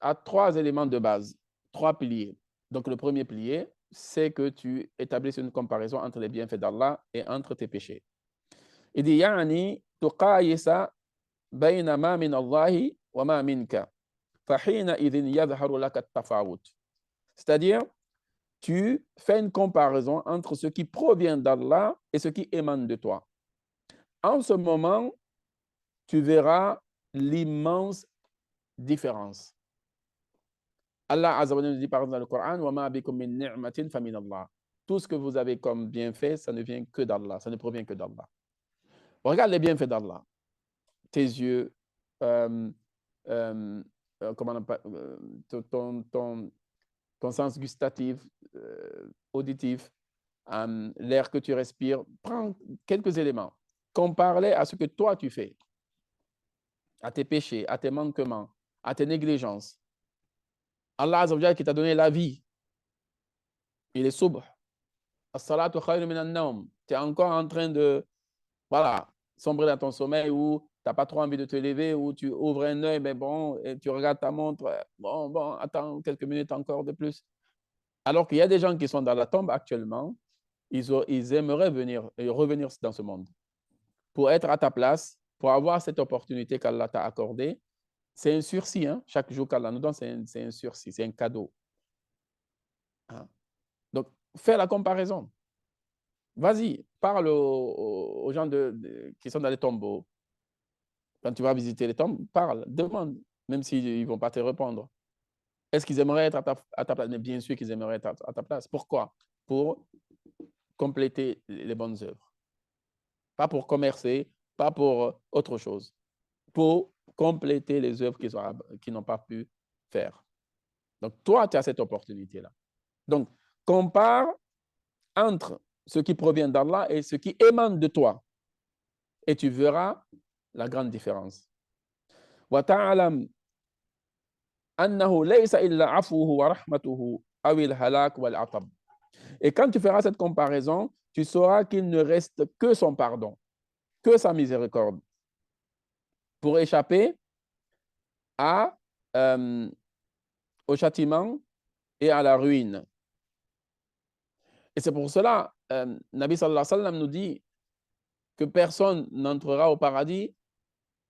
a trois éléments de base, trois piliers. Donc, le premier pilier, c'est que tu établisses une comparaison entre les bienfaits d'Allah et entre tes péchés. Il dit يعني تقايس بين ما من الله وما منك فحينئذ يظهر لك التفاوت. C'est-à-dire, tu fais une comparaison entre ce qui provient d'Allah et ce qui émane de toi. En ce moment, tu verras l'immense différence. Allah Azza wa Jalla nous dit par exemple dans le Coran, وَمَا بِكُم مِّن نِعْمَةٍ فَمِنَ اللَّهِ. Tout ce que vous avez comme bienfait, ça ne vient que d'Allah, ça ne provient que d'Allah. Regarde les bienfaits d'Allah. Tes yeux, comment on appelle, ton sens gustatif, auditif, l'air que tu respires. Prends quelques éléments. Compare-les à ce que toi tu fais, à tes péchés, à tes manquements, à tes négligences. Allah Azza wa Jalla qui t'a donné la vie, il est subh. As-salatu khayru min an-nawm. Tu es encore en train de sombrer dans ton sommeil ou tu n'as pas trop envie de te lever ou tu ouvres un œil, mais bon, et tu regardes ta montre, bon, attends quelques minutes encore de plus. Alors qu'il y a des gens qui sont dans la tombe actuellement, ils aimeraient revenir dans ce monde pour être à ta place, pour avoir cette opportunité qu'Allah t'a accordée. C'est un sursis, hein? Chaque jour qu'Allah nous donne, c'est un sursis, c'est un cadeau. Hein? Donc, fais la comparaison. Vas-y, parle aux gens qui sont dans les tombeaux. Quand tu vas visiter les tombes, parle, demande, même s'ils ne vont pas te répondre. Est-ce qu'ils aimeraient être à ta place? Mais bien sûr qu'ils aimeraient être à ta place. Pourquoi? Pour compléter les bonnes œuvres. Pas pour commercer, pas pour autre chose. Pour compléter les œuvres qu'ils n'ont pas pu faire. Donc, toi, tu as cette opportunité-là. Donc, compare entre ce qui provient d'Allah et ce qui émane de toi. Et tu verras la grande différence. وَتَعْلَمْ أَنَّهُ لَيْسَ إِلَّا عَفْوُهُ وَرَحْمَتُهُ أَوِ الْهَلَاكُ وَالْعَطَبُ. Et quand tu feras cette comparaison, tu sauras qu'il ne reste que son pardon, que sa miséricorde, pour échapper au châtiment et à la ruine. Et c'est pour cela, Nabi sallallahu alayhi wa sallam nous dit que personne n'entrera au paradis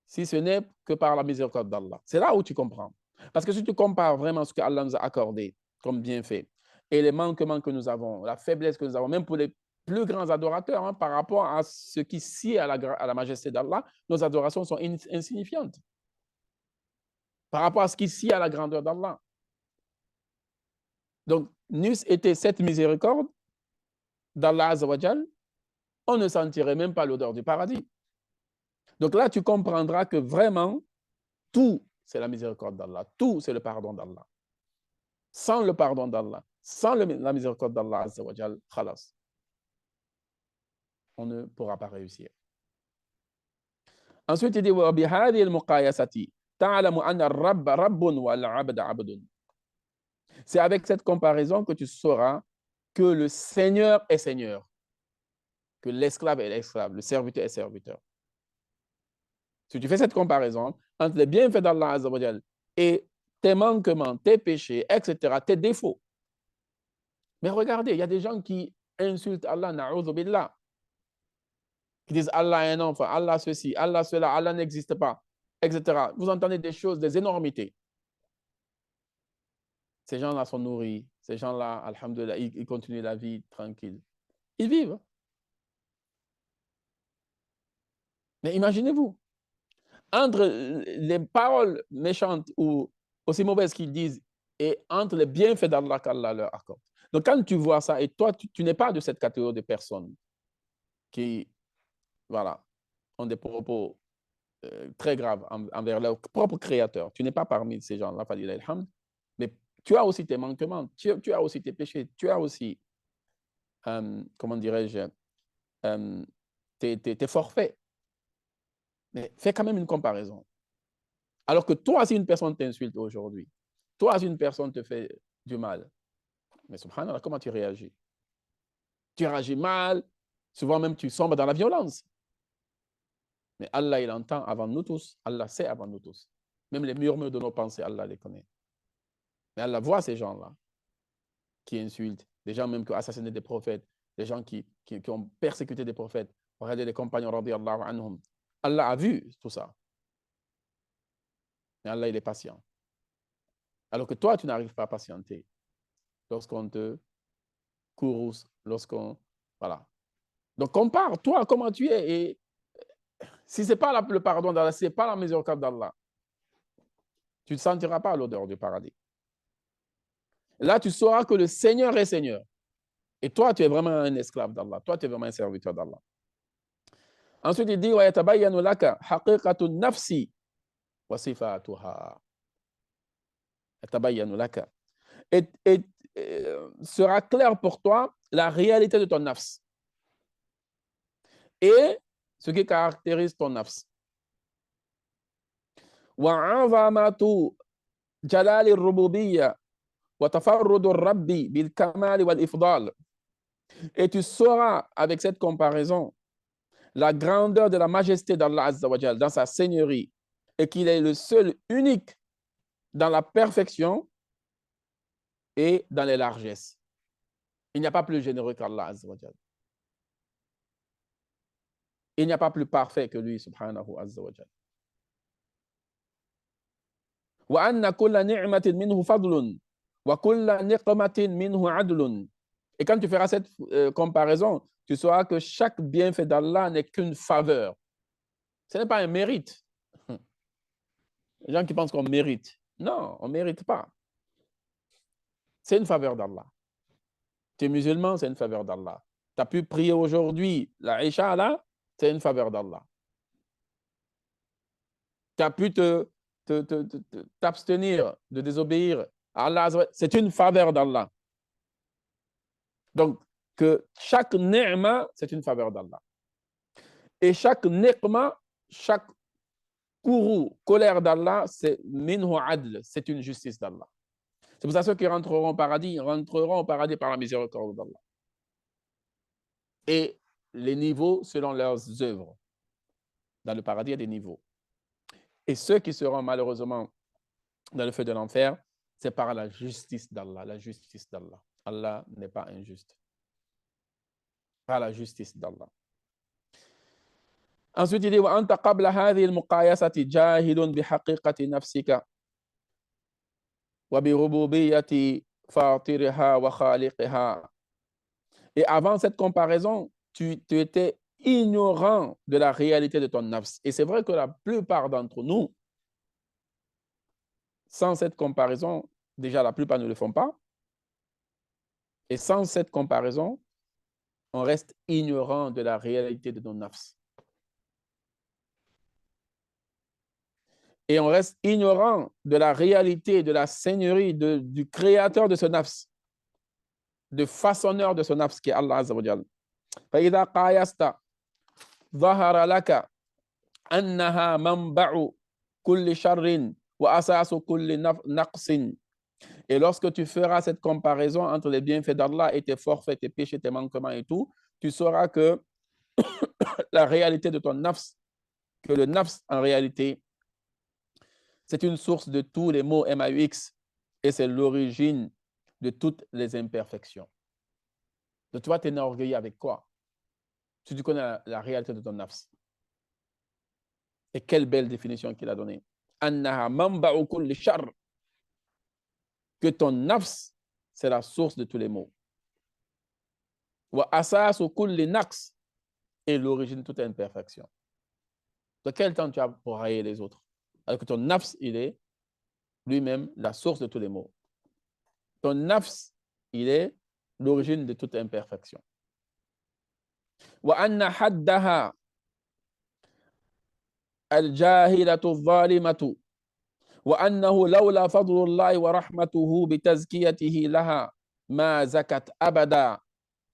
si ce n'est que par la miséricorde d'Allah. C'est là où tu comprends. Parce que si tu compares vraiment ce que Allah nous a accordé comme bienfait et les manquements que nous avons, la faiblesse que nous avons, même pour les plus grands adorateurs, hein, par rapport à ce qui sied à la majesté d'Allah, nos adorations sont insignifiantes. Par rapport à ce qui sied à la grandeur d'Allah. Donc, n'eût été cette miséricorde d'Allah Azzawajal, on ne sentirait même pas l'odeur du paradis. Donc là, tu comprendras que vraiment, tout, c'est la miséricorde d'Allah. Tout, c'est le pardon d'Allah. Sans le pardon d'Allah, sans la miséricorde d'Allah Azzawajal, khalas, on ne pourra pas réussir. Ensuite, il dit وَبِهَذِهِ الْمُقَايَسَةِ تَعْلَمُ أَنَّ الرَّبَّ رَبٌّ وَالْعَبْدَ عَبْدٌ. C'est avec cette comparaison que tu sauras que le Seigneur est Seigneur, que l'esclave est l'esclave, le serviteur est serviteur. Si tu fais cette comparaison entre les bienfaits d'Allah Azzawajal et tes manquements, tes péchés, etc., tes défauts. Mais regardez, il y a des gens qui insultent Allah, na'udhu billah, qui disent Allah est un enfant, Allah ceci, Allah cela, Allah n'existe pas, etc. Vous entendez des choses, des énormités. Ces gens-là sont nourris, ces gens-là, alhamdoulilah, ils continuent la vie tranquille. Ils vivent. Mais imaginez-vous, entre les paroles méchantes ou aussi mauvaises qu'ils disent et entre les bienfaits d'Allah qu'Allah leur accorde. Donc, quand tu vois ça, et toi, tu n'es pas de cette catégorie de personnes qui, voilà, ont des propos très graves envers leur propre créateur. Tu n'es pas parmi ces gens-là, mais tu as aussi tes manquements, tu as aussi tes péchés, tu as aussi, comment dirais-je, tes forfaits. Mais fais quand même une comparaison. Alors que toi, si une personne t'insulte aujourd'hui, toi, si une personne te fait du mal, mais subhanallah, comment tu réagis? Tu réagis mal, souvent même tu sombres dans la violence. Mais Allah, il entend avant nous tous, Allah sait avant nous tous. Même les murmures de nos pensées, Allah les connaît. Mais Allah voit ces gens-là qui insultent, des gens même qui ont assassiné des prophètes, des gens qui ont persécuté des prophètes. Regardez les compagnons, radiyallahu anhum. Allah a vu tout ça. Mais Allah, il est patient. Alors que toi, tu n'arrives pas à patienter lorsqu'on te courrouce, lorsqu'on... Voilà. Donc, compare, toi, comment tu es. Et si ce n'est pas le pardon d'Allah, si ce n'est pas la miséricorde d'Allah, tu ne sentiras pas l'odeur du paradis. Là, tu sauras que le Seigneur est Seigneur. Et toi, tu es vraiment un esclave d'Allah. Toi, tu es vraiment un serviteur d'Allah. Ensuite, il dit وَيَتَبَيَّنُ لَكَ حَقِيقَةُ النَّفْسِ وَصِفَاتُهَا. يَتَبَيَّنُ لَكَ. Et sera clair pour toi la réalité de ton nafs et ce qui caractérise ton nafs. وَعَظَمَةُ جَلَالِ الرُّبُوبِيَّةِ وَتَفَرُّدُ الرَّبِّ بِالْكَمَالِ وَالْإِفْضَالِ. Et tu sauras avec cette comparaison la grandeur de la majesté d'Allah Azza wa Jal dans sa seigneurie et qu'il est le seul unique dans la perfection et dans les largesses. Il n'y a pas plus généreux qu'Allah Azza wa Jal. Il n'y a pas plus parfait que lui, subhanahu azza wa jal. Wa anna kulla ni'matin minhu fadlun wa kulla niqmatin minhu adlun. Et quand tu feras cette comparaison, tu sauras que chaque bienfait d'Allah n'est qu'une faveur. Ce n'est pas un mérite. Les gens qui pensent qu'on mérite. Non, on ne mérite pas. C'est une faveur d'Allah. Tu es musulman, c'est une faveur d'Allah. Tu as pu prier aujourd'hui, la Isha là, c'est une faveur d'Allah. Tu as pu t'abstenir de désobéir à Allah. C'est une faveur d'Allah. Donc, que chaque ni'ma, c'est une faveur d'Allah. Et chaque ni'ma, chaque colère d'Allah, c'est minhu adl, c'est une justice d'Allah. C'est pour ça que ceux qui rentreront au paradis par la miséricorde d'Allah. Et les niveaux selon leurs œuvres. Dans le paradis, il y a des niveaux. Et ceux qui seront malheureusement dans le feu de l'enfer, c'est par la justice d'Allah. La justice d'Allah. Allah n'est pas injuste. Par la justice d'Allah. Ensuite, il dit وأنت قبل هذه المقايسة جاهل بحقيقة نفسك وبربوبية فاطرها وخالقها. Et avant cette comparaison, tu étais ignorant de la réalité de ton nafs. Et c'est vrai que la plupart d'entre nous, sans cette comparaison, déjà la plupart ne le font pas. Et sans cette comparaison, on reste ignorant de la réalité de nos nafs. Et on reste ignorant de la réalité, de la seigneurie du créateur de ce nafs, de façonneur de ce nafs qui est Allah Azza wa Jal. فإذا قايست ظهر لك أنها منبع كل شر وأساس كل نقص. Et lorsque tu feras cette comparaison entre les bienfaits d'Allah et tes forfaits, tes péchés, tes manquements et tout, tu sauras que la réalité de ton nafs, que le nafs en réalité, c'est une source de tous les maux MAUX et c'est l'origine de toutes les imperfections. Donc tu vas t'enorgueillir avec quoi? Si tu connais la réalité de ton nafs. Et quelle belle définition qu'il a donnée. Annaha manba'u kulli shar. Que ton nafs, c'est la source de tous les maux. Wa asasu kulli naqs. Et l'origine de toute imperfection. De quel temps tu as pour railler les autres? Alors que ton nafs, il est lui-même la source de tous les maux. Ton nafs, il est l'origine de toute imperfection. Wa anna haddaha al-jahilatu al-zalimatu wa annahu lawla fadlullahi wa rahmatuhu bi tazkiyatihi laha ma zakat abada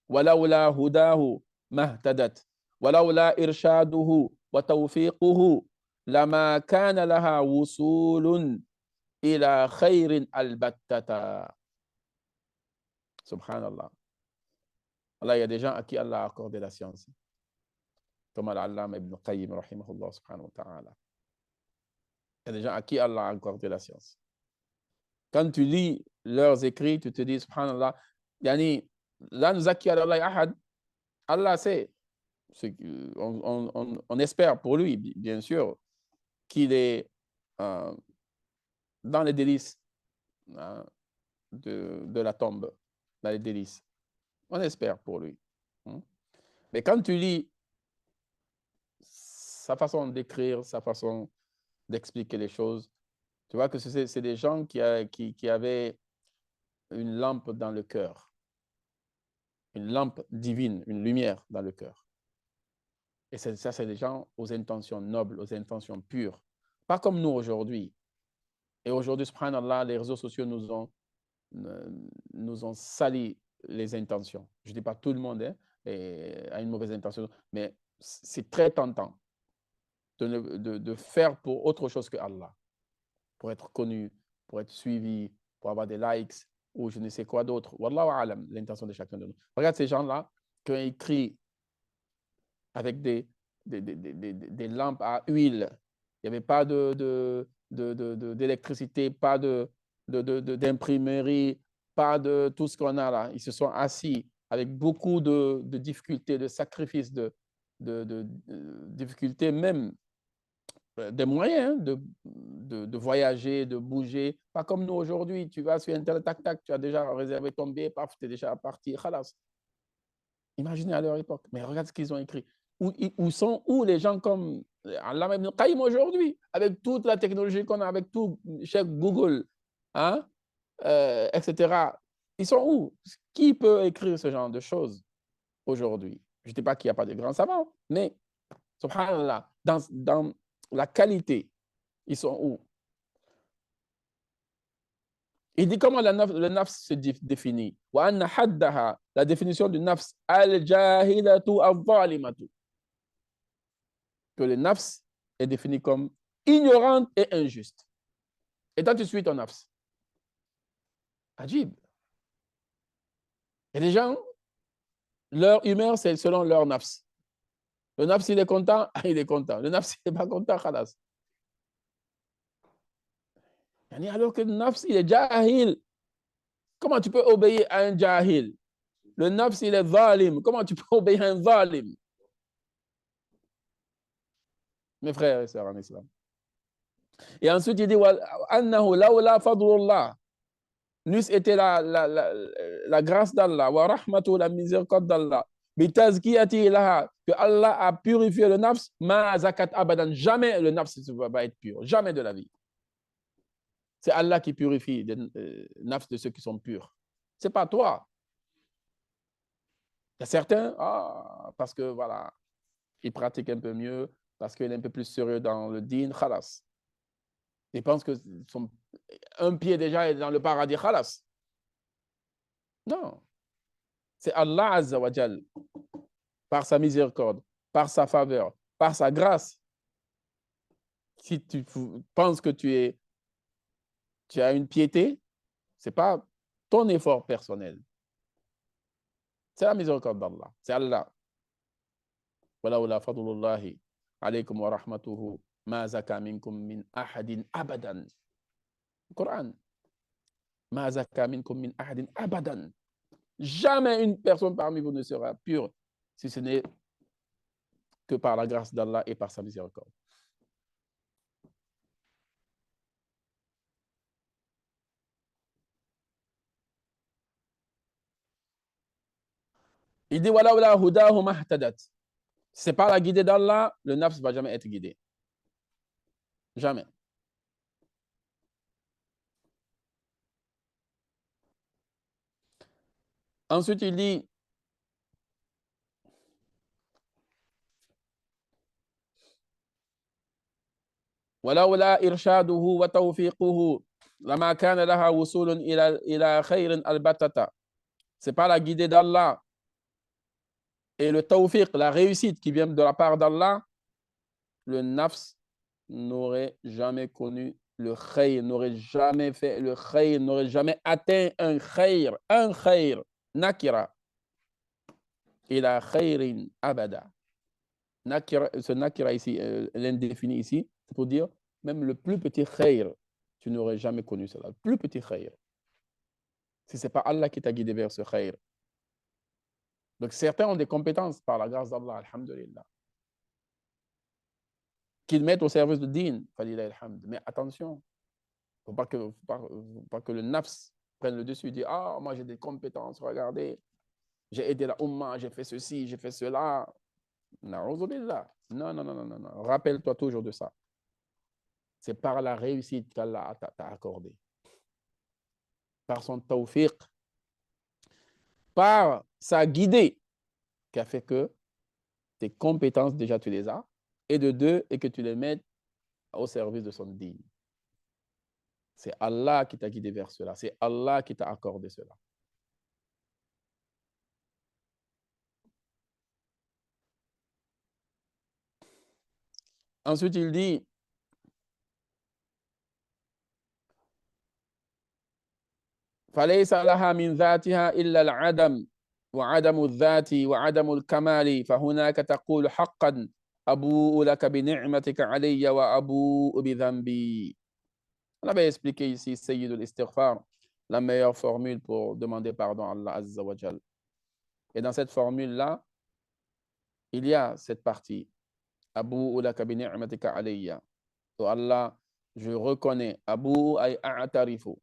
wa lawla hudahu mahtadat wa lawla irshaduhu wa tawfiquhu lama kana laha wusulun ila khairin albattata. Subhanallah. Allah, il y a des gens à qui Allah a accordé la science. Comme Al-Allama Ibn Qayyim, rahimahullah, subhanahu wa ta'ala. Il y a des gens à qui Allah a accordé la science. Quand tu lis leurs écrits, tu te dis, subhanallah, yani, la nuzakki ala Allah ahad, Allah sait, on espère pour lui, bien sûr, qu'il est dans les délices de la tombe, dans les délices. On espère pour lui. Mais quand tu lis sa façon d'écrire, sa façon d'expliquer les choses, tu vois que c'est des gens qui avaient une lampe dans le cœur. Une lampe divine, une lumière dans le cœur. Et ça, c'est des gens aux intentions nobles, aux intentions pures. Pas comme nous aujourd'hui. Et aujourd'hui, subhanallah, les réseaux sociaux nous ont sali les intentions. Je ne dis pas tout le monde a une mauvaise intention, mais c'est très tentant de faire pour autre chose que Allah, pour être connu, pour être suivi, pour avoir des likes ou je ne sais quoi d'autre. Wallahu a'lam, l'intention de chacun de nous. Regarde ces gens-là qui ont écrit avec des lampes à huile. Il n'y avait pas d'électricité, pas d'imprimerie, pas de tout ce qu'on a là. Ils se sont assis avec beaucoup de difficultés, de sacrifices, de difficultés, même des moyens de voyager, de bouger. Pas comme nous aujourd'hui. Tu vas sur Internet, tac, tac, tu as déjà réservé ton billet, paf, tu es déjà parti, khalas. Imaginez à leur époque. Mais regarde ce qu'ils ont écrit. Où sont les gens comme Allama Ibn Qayyim aujourd'hui, avec toute la technologie qu'on a, avec tout, chez Google, hein, etc. Ils sont où? Qui peut écrire ce genre de choses aujourd'hui? Je ne dis pas qu'il n'y a pas de grands savants, mais, subhanallah, dans la qualité Ils sont où? Il dit comment le nafs se définit. La définition du nafs, al-jahilatu al-zalimatu. Que le nafs est défini comme ignorante et injuste. Et toi, tu suis ton nafs. Ajib. Et les gens, leur humeur, c'est selon leur nafs. Le nafs, il est content, il est content. Le nafs, il n'est pas content, khalas. Alors que le nafs, il est jahil. Comment tu peux obéir à un jahil? Le nafs, il est zalim. Comment tu peux obéir à un zalim? Mes frères et sœurs en islam. Et ensuite, il dit annahu lawla fadlullah. N'eût été la grâce d'Allah, wa rahmatu, la miséricorde d'Allah, bitazkiyati laha, que Allah a purifié le nafs, ma zakat abadan. Jamais le nafs va être pur. Jamais de la vie. C'est Allah qui purifie les nafs de ceux qui sont purs. C'est pas toi. Il y a certains, parce que voilà, ils pratiquent un peu mieux, parce qu'il est un peu plus sérieux dans le din, khalas. Ils pensent que un pied déjà est dans le paradis, khalas. Non. C'est Allah Azza wa Jal, par sa miséricorde, par sa faveur, par sa grâce. Si tu penses que tu as une piété, ce n'est pas ton effort personnel. C'est la miséricorde d'Allah. C'est Allah. Walaula fadlullahi alaykum wa rahmatuhu ma zaka minkum min ahadin abadan. Coran. Ma zaka minkum min ahadin abadan. Jamais une personne parmi vous ne sera pure si ce n'est que par la grâce d'Allah et par sa miséricorde. Il dit wala hudahu mahtadat. Si ce n'est pas la guidée d'Allah, le nafs ne va jamais être guidé. Jamais. Ensuite, il dit ولولا إرشاده وتوفيقه لما كان لها وصول إلى خير البتة. C'est pas la guidée d'Allah et le tawfiq, la réussite qui vient de la part d'Allah, le nafs n'aurait jamais connu le khayr, n'aurait jamais fait le khayr, n'aurait jamais atteint un khayr, nakira, ila khayrin abada. Nakira, ce nakira ici, l'indéfini ici, c'est pour dire même le plus petit khayr, tu n'aurais jamais connu cela. Le plus petit khayr. Si ce n'est pas Allah qui t'a guidé vers ce khayr. Donc certains ont des compétences par la grâce d'Allah, alhamdulillah, qu'ils mettent au service du din, mais attention, il ne faut pas que le nafs prenne le dessus et dise moi j'ai des compétences, regardez, j'ai aidé la Ummah, j'ai fait ceci, j'ai fait cela. Non, rappelle-toi toujours de ça. C'est par la réussite qu'Allah t'a accordé. Par son tawfiq, par sa guidée, qui a fait que tes compétences, déjà, tu les as, et de deux, et que tu les mettes au service de son din. C'est Allah qui t'a guidé vers cela. C'est Allah qui t'a accordé cela. Ensuite, il dit فَلَيْسَ لَهَا مِنْ ذَاتِهَا إِلَّا الْعَدَمُ وعدم الذات وعدم الكمال فهناك تقول حقا أبوء لك بنعمتك علي وأبوء بذنبي. On avait expliqué ici Sayyid al-Istighfar, la meilleure formule pour demander pardon à Allah Azza wa Jal. Et dans cette formule-là, il y a cette partie Abu'u laka bi ni'matika alayya. Oh Allah, je reconnais. Abu'u ay a'tarifu.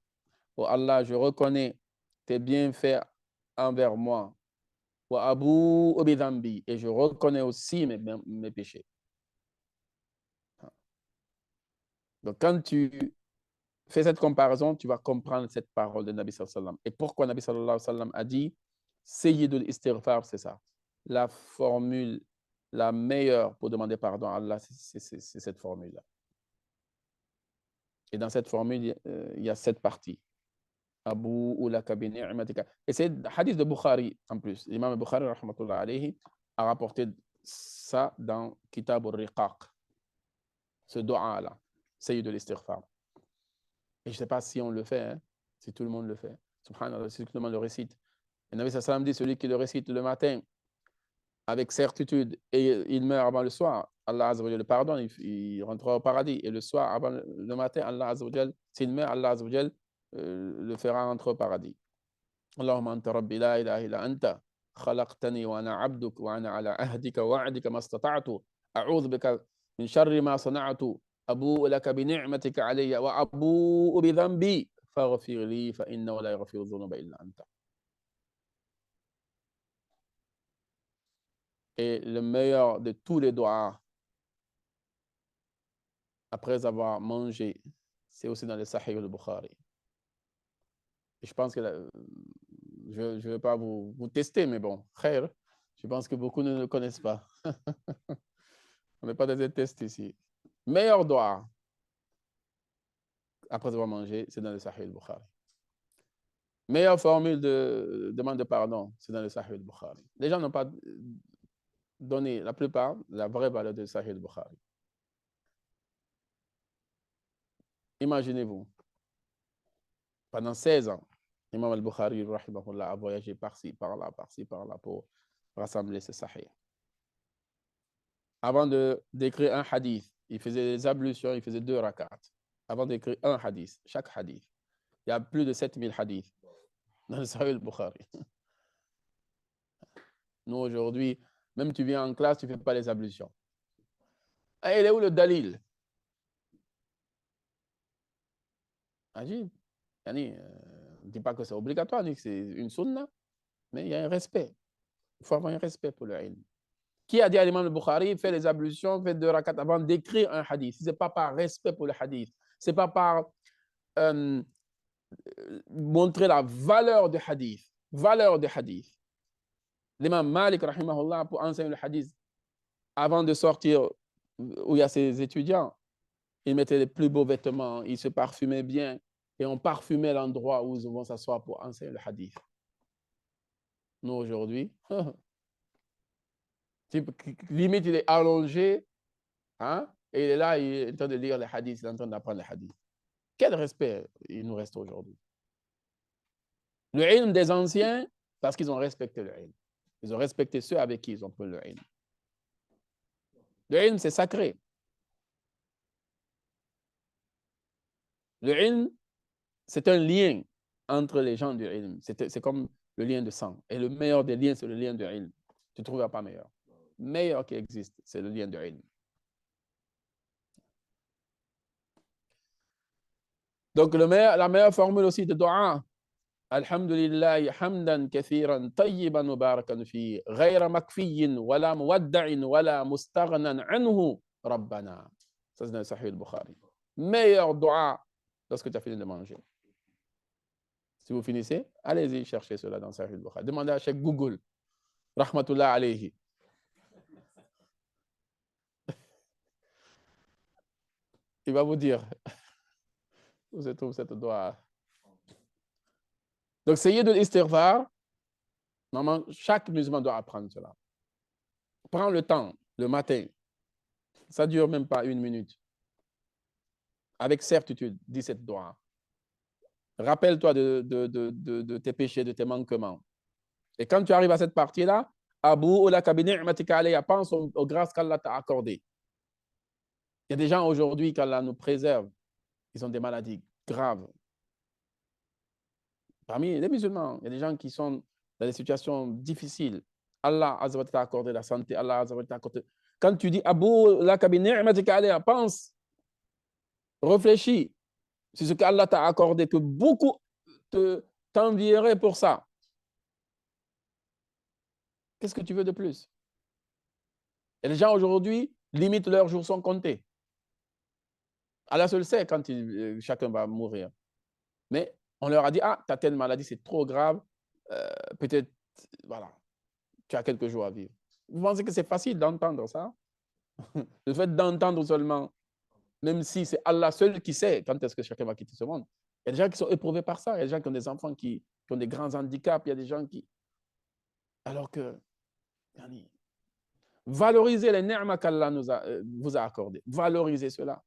Oh Allah, je reconnais tes bienfaits envers moi. Wa abu'u bi dhanbi. Et je reconnais aussi mes péchés. Donc quand tu fais cette comparaison, tu vas comprendre cette parole de Nabi sallallahu alayhi wa sallam. Et pourquoi Nabi sallallahu alayhi wa sallam a dit Sayyidul Istighfar, c'est ça. La formule la meilleure pour demander pardon à Allah, c'est cette formule-là. Et dans cette formule, il y a 7 parties. Abu ulaka bi ni'matika. Et c'est le hadith de Bukhari en plus. L'imam Bukhari, rahmatullah alayhi, a rapporté ça dans Kitab al-Riqaq. Ce do'a-là, Sayyid al-Istighfar. Et je ne sais pas si on le fait, hein, si tout le monde le fait. Subhanallah, si tout le monde le récite. Et Nabi sallam dit, celui qui le récite le matin avec certitude et il meurt avant le soir, Allah Azza wa Jal le pardonne, il rentrera au paradis. Et le soir, avant le matin, Allah Azza wa Jal, s'il meurt, Allah Azza wa Jal le fera rentrer au paradis. Allahumma anta rabbi la ilaha illa anta khalaqtani wa ana abduk wa ana ala ahdika wa wa'dika mastata'tu a'udhu bika min sharri ma sana'tu abu'u laka bi ni'matika alayya wa abu'u bi dhanbi faghfir li fa innahu la yaghfiru dhunuba illa anta. Et le meilleur de tous les doigts après avoir mangé, c'est aussi dans le Sahih al-Bukhari. Et je pense que je ne vais pas vous tester, mais bon, khair, je pense que beaucoup ne le connaissent pas. On n'est pas dans des tests ici. Meilleur doigt après avoir mangé, c'est dans le Sahih al-Bukhari. Meilleure formule de demande de pardon, c'est dans le Sahih al-Bukhari. Les gens n'ont pas donné, la plupart, la vraie valeur de Sahih al-Bukhari. Imaginez-vous, pendant 16 ans, Imam al-Bukhari rahimahullah, a voyagé par-ci, par-là pour rassembler ce sahih. Avant d'écrire un hadith, il faisait des ablutions, il faisait 2 rakats. Avant d'écrire un hadith, chaque hadith. Il y a plus de 7000 hadiths dans le Sahih al-Bukhari. Nous, aujourd'hui, même tu viens en classe, tu ne fais pas les ablutions. Et il est où le dalil? Agib. Yani, on ne dit pas que c'est obligatoire, ni que c'est une sunna, mais il y a un respect. Il faut avoir un respect pour le ilm. Qui a dit à l'imam al-Bukhari, fait les ablutions, fait 2 rakats avant d'écrire un hadith? Ce n'est pas par respect pour le hadith. Ce n'est pas par montrer la valeur du hadith. Valeur du hadith. L'imam Malik, rahimahullah, pour enseigner le hadith, avant de sortir où il y a ses étudiants, il mettait les plus beaux vêtements, il se parfumait bien, et on parfumait l'endroit où ils vont s'asseoir pour enseigner le hadith. Nous, aujourd'hui, limite, il est allongé, hein, et il est là, il est en train de lire les hadiths, il est en train d'apprendre les hadiths. Quel respect il nous reste aujourd'hui? Le ilm des anciens, parce qu'ils ont respecté le ilm. Ils ont respecté ceux avec qui ils ont pris le ilm. Le ilm, c'est sacré. Le ilm, c'est un lien entre les gens du ilm. C'est comme le lien de sang. Et le meilleur des liens, c'est le lien du ilm. Tu ne trouveras pas meilleur. Meilleur qui existe, c'est le lien du ilm. Donc, la meilleure formule aussi de dua, Alhamdulillahi hamdan kathiran tayyiban mubarakan fi ghayra makfiyin wala muwadda'in wala mustaghnan anhu rabbana. Ça, c'est dans le Sahih al-Bukhari. Meilleur dua lorsque tu as fini de manger. Si vous finissez, allez-y chercher cela dans le Sahih al-Bukhari. Demandez à Cheikh Google, rahmatullah alayhi. Il va vous dire où se trouve cette dua. Donc, Sayyid al-Istighfar, normalement, chaque musulman doit apprendre cela. Prends le temps, le matin. Ça ne dure même pas 1 minute. Avec certitude, dis cette dua. Rappelle-toi de tes péchés, de tes manquements. Et quand tu arrives à cette partie-là, pense aux grâces qu'Allah t'a accordées. Il y a des gens aujourd'hui, qu'Allah nous préserve, ils ont des maladies graves. Parmi les musulmans, il y a des gens qui sont dans des situations difficiles. Allah Azza wa Jalla t'a accordé la santé. Allah Azza wa Jalla t'a accordé. Quand tu dis pense, réfléchis sur ce qu'Allah t'a accordé, que beaucoup t'envieraient pour ça. Qu'est-ce que tu veux de plus? Et les gens aujourd'hui, limite, leurs jours sont comptés. Allah seul sait quand chacun va mourir. Mais on leur a dit, ah, tu as telle maladie, c'est trop grave, peut-être, voilà, tu as quelques jours à vivre. Vous pensez que c'est facile d'entendre ça? Le fait d'entendre seulement Même si c'est Allah seul qui sait quand est-ce que chacun va quitter ce monde. Il y a des gens qui sont éprouvés par ça. Il y a des gens qui ont des enfants qui ont des grands handicaps. Il y a des gens qui... Alors que, valorisez les ni'mas qu'Allah vous a accordées. Valorisez cela.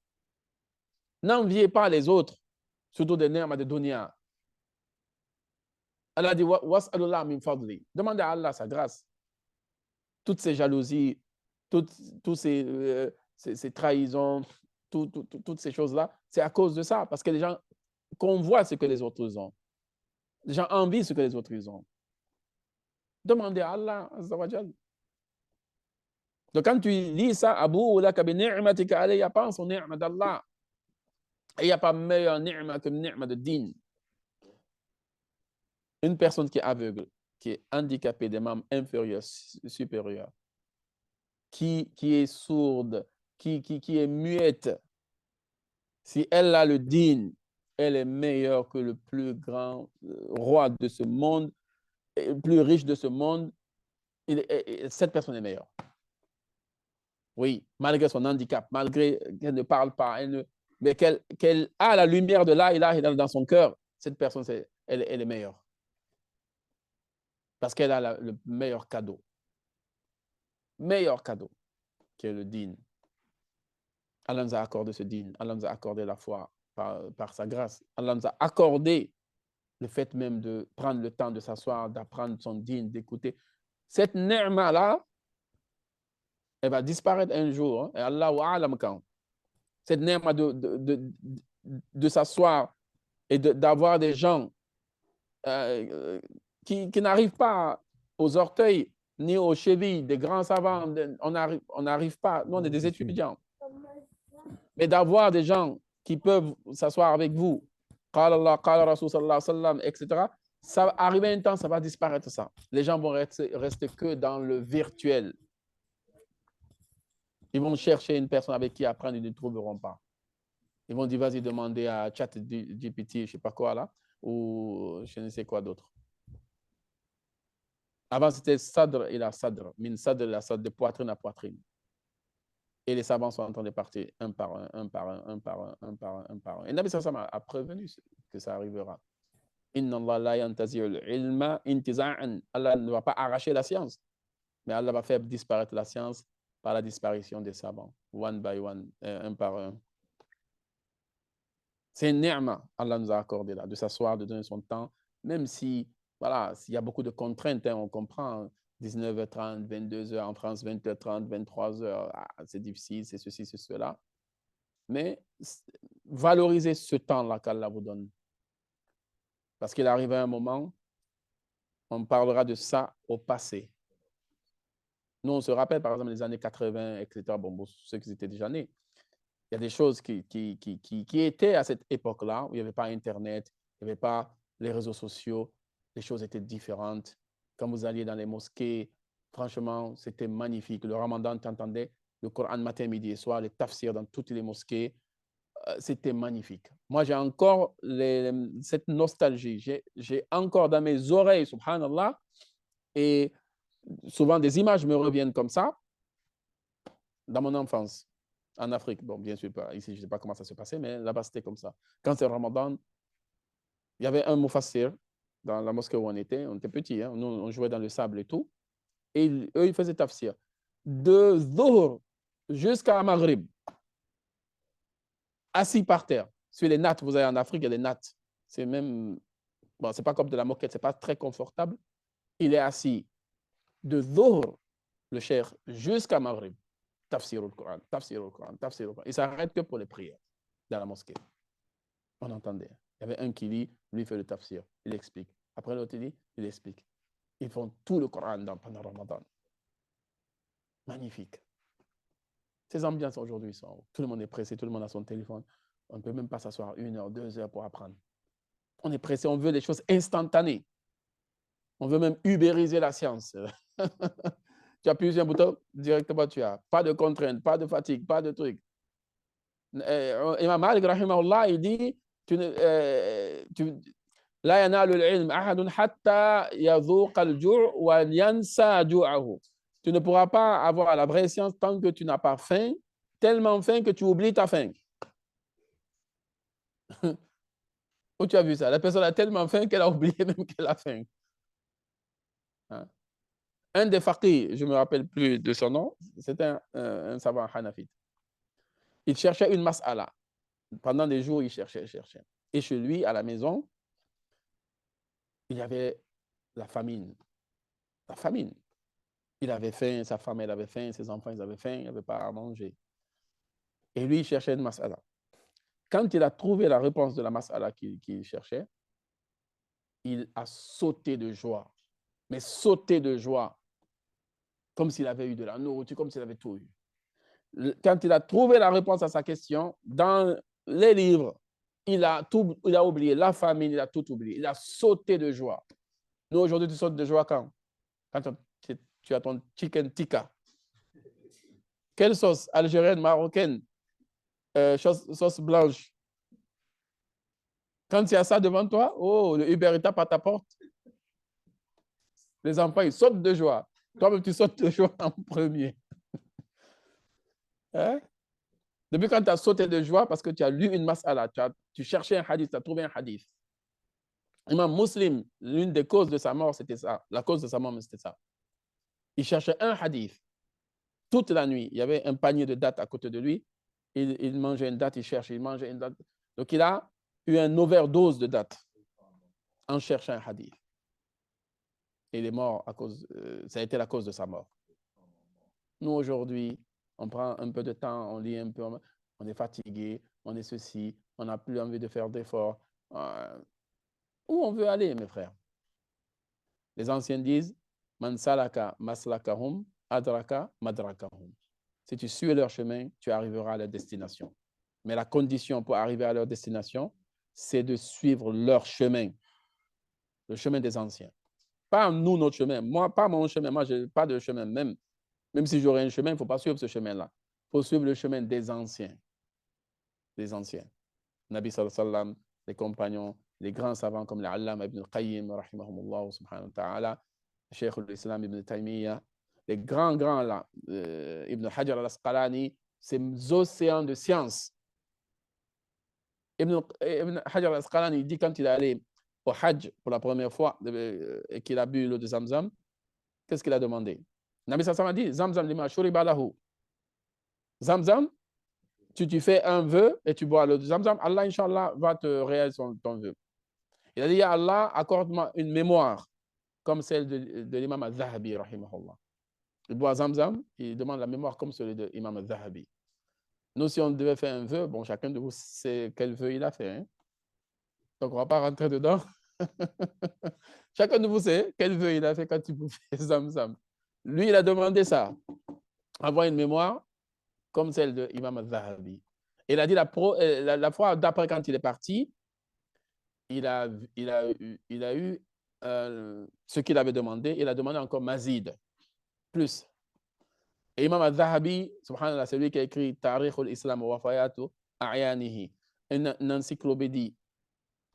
N'enviez pas les autres, surtout des ni'mas de dunya. Allah dit, was'alullah min fadli. Demandez à Allah sa grâce. Toutes ces jalousies, toutes ces trahisons, toutes ces choses-là, c'est à cause de ça. Parce que les gens convoient ce que les autres ont. Les gens envient ce que les autres ont. Demandez à Allah, Azza wa Jal. Donc, quand tu lis ça, Abu laka bi ni'matika alayya, pense au ni'ma d'Allah. Et il n'y a pas meilleur ni'ma que ni'ma de din. Une personne qui est aveugle, qui est handicapée des membres inférieurs, supérieurs, qui est sourde, qui est muette, si elle a le din, elle est meilleure que le plus grand roi de ce monde, le plus riche de ce monde. Cette personne est meilleure. Oui, malgré son handicap, malgré qu'elle ne parle pas, mais qu'elle a la lumière de la ilaha illallah dans son cœur, cette personne, elle est meilleure. Parce qu'elle a le meilleur cadeau. Meilleur cadeau, qui est le din. Allah nous a accordé ce din. Allah nous a accordé la foi par sa grâce. Allah nous a accordé le fait même de prendre le temps de s'asseoir, d'apprendre son din, d'écouter. Cette ni'ma-là, elle va disparaître un jour. Hein, et Allah wa'alam quand. Cette ni'ma de s'asseoir et d'avoir des gens qui n'arrivent pas aux orteils ni aux chevilles, des grands savants, on n'arrive pas. Nous, on est des étudiants. Mais d'avoir des gens qui peuvent s'asseoir avec vous, qala Allah, qala Rasul sallallahu alayhi wa sallam, etc., ça va arriver un temps, ça va disparaître ça. Les gens vont rester que dans le virtuel. Ils vont chercher une personne avec qui apprendre, ils ne trouveront pas. Ils vont dire, vas-y, demander à ChatGPT, je ne sais pas quoi là, ou je ne sais quoi d'autre. Avant, c'était sadr et la sadr, min sadr et la sadr, de poitrine à poitrine. Et les savants sont en train de partir un par un, un par un, un par un, un par un, un par un. Et Nabi Sallallahu alayhi wa sallam a prévenu que ça arrivera. Inna Allah la yantazi'ul ilma intiza'an. Allah ne va pas arracher la science, mais Allah va faire disparaître la science par la disparition des savants, one by one, un par un. C'est une ni'ma, Allah nous a accordé là, de s'asseoir, de donner son temps, même si, voilà, s'il y a beaucoup de contraintes, hein, on comprend, 19h30, 22h en France, 20h30, 23h, c'est difficile, c'est ceci, c'est cela. Mais valorisez ce temps-là qu'Allah vous donne. Parce qu'il arrive un moment, on parlera de ça au passé. Nous, on se rappelle, par exemple, les années 80, etc. Bon, ceux qui étaient déjà nés, il y a des choses qui étaient à cette époque-là, où il n'y avait pas Internet, il n'y avait pas les réseaux sociaux, les choses étaient différentes. Quand vous alliez dans les mosquées, franchement, c'était magnifique. Le Ramadan, tu entendais le Coran matin, midi et soir, les tafsirs dans toutes les mosquées. C'était magnifique. Moi, j'ai encore cette nostalgie. J'ai encore dans mes oreilles, subhanallah, et souvent des images me reviennent comme ça, dans mon enfance, en Afrique. Bon, bien sûr, pas ici, je ne sais pas comment ça se passait, mais là-bas, c'était comme ça. Quand c'est Ramadan, il y avait un mufassir dans la mosquée où on était petits, hein, nous, on jouait dans le sable et tout, et eux, ils faisaient tafsir. De Dhuhr jusqu'à Maghrib, assis par terre, sur les nattes, vous avez en Afrique, il y a des nattes. C'est même, bon, c'est pas comme de la moquette, c'est pas très confortable. Il est assis de Dhuhr, le cheikh, jusqu'à Maghrib. Tafsir al-Qur'an, tafsir al-Qur'an, tafsir al-Qur'an. Il ne s'arrête que pour les prières dans la mosquée. On entendait. Il y avait un qui lit, lui fait le tafsir, il explique. Après l'autre, il lit, il explique. Ils font tout le Coran pendant le Ramadan. Magnifique. Ces ambiances aujourd'hui sont, tout le monde est pressé, tout le monde a son téléphone. On ne peut même pas s'asseoir 1 heure, 2 heures pour apprendre. On est pressé, on veut des choses instantanées. On veut même ubériser la science. Tu appuies sur un bouton, directement tu as. Pas de contraintes, pas de fatigue, pas de trucs. Imam Malik, rahimahullah, il dit La yanalu al-ilm ahadun hatta yadhuqa al-ju' wa yansa ju'ahu. Tu ne pourras pas avoir la vraie science tant que tu n'as pas faim, tellement faim que tu oublies ta faim. Où tu as vu ça? La personne a tellement faim qu'elle a oublié même qu'elle a faim. Hein? Un des faqih, je ne me rappelle plus de son nom, c'était un savant hanafite. Il cherchait une mas'ala. Pendant des jours, il cherchait. Et chez lui, à la maison, il y avait la famine. La famine. Il avait faim, sa femme, elle avait faim, ses enfants, ils avaient faim, il n'y avait pas à manger. Et lui, il cherchait une mas'ala. Quand il a trouvé la réponse de la mas'ala qu'il cherchait, il a sauté de joie. Mais sauté de joie. Comme s'il avait eu de la nourriture, comme s'il avait tout eu. Quand il a trouvé la réponse à sa question, dans les livres, il a oublié la famine, il a tout oublié. Il a sauté de joie. Nous, aujourd'hui, tu sautes de joie quand? Quand tu as ton chicken tikka. Quelle sauce? Algérienne, marocaine, sauce blanche. Quand il y a ça devant toi, oh, le Uber tape à ta porte. Les enfants, ils sautent de joie. Toi-même, tu sautes de joie en premier. Hein? Depuis quand tu as sauté de joie parce que tu as lu une mas'ala, tu cherchais un hadith, tu as trouvé un hadith. Imam Muslim, l'une des causes de sa mort, c'était ça. La cause de sa mort, c'était ça. Il cherchait un hadith. Toute la nuit, il y avait un panier de dattes à côté de lui. Il mangeait une date, il cherchait, il mangeait une date. Donc, il a eu une overdose de dattes en cherchant un hadith. Et il est mort à cause, ça a été la cause de sa mort. Nous, aujourd'hui, on prend un peu de temps, on lit un peu, on est fatigué, on est ceci, on n'a plus envie de faire d'efforts. Où on veut aller, mes frères? Les anciens disent, Man salaka maslakahum, adraka madrakahum. Si tu suis leur chemin, tu arriveras à leur destination. Mais la condition pour arriver à leur destination, c'est de suivre leur chemin, le chemin des anciens. Pas nous, notre chemin. Moi, pas mon chemin. Moi, je n'ai pas de chemin même. Même si j'aurais un chemin, il ne faut pas suivre ce chemin-là. Il faut suivre le chemin des anciens. Des anciens. Nabi sallallahu alayhi wa sallam, les compagnons, les grands savants comme l'Allama ibn al-Qayyim, rahimahumullah, subhanahu wa ta'ala, Cheikh al-Islam ibn Taymiyyah, les grands là, Ibn Hajar al-Asqalani, ces océans de science. Ibn Hajar al-Asqalani dit quand il est allé au Hajj pour la première fois et qu'il a bu l'eau de Zamzam, qu'est-ce qu'il a demandé? Nabi sallallahu alayhi wa sallam a dit Zamzam lima shuriba lahu. Zamzam, tu fais un vœu et tu bois l'eau de Zamzam, Allah, Inch'Allah, va te réaliser ton vœu. Il a dit, Allah, accorde-moi une mémoire comme celle de l'imam al-Zahabi, rahimahullah. Il boit Zamzam, il demande la mémoire comme celle de l'imam al-Zahabi. Nous, si on devait faire un vœu, bon, chacun de vous sait quel vœu il a fait. Hein? Donc, on ne va pas rentrer dedans. Chacun de vous sait quel vœu il a fait quand il bouffait Zamzam. Lui, il a demandé ça, avoir une mémoire comme celle de l'imam al-Zahabi. Il a dit la fois d'après, quand il est parti, il a eu ce qu'il avait demandé. Il a demandé encore mazid, plus. Et Imam al-Zahabi, subhanallah, c'est lui qui a écrit Tarikh al-Islam wa Wafayatu A'yanihi, une encyclopédie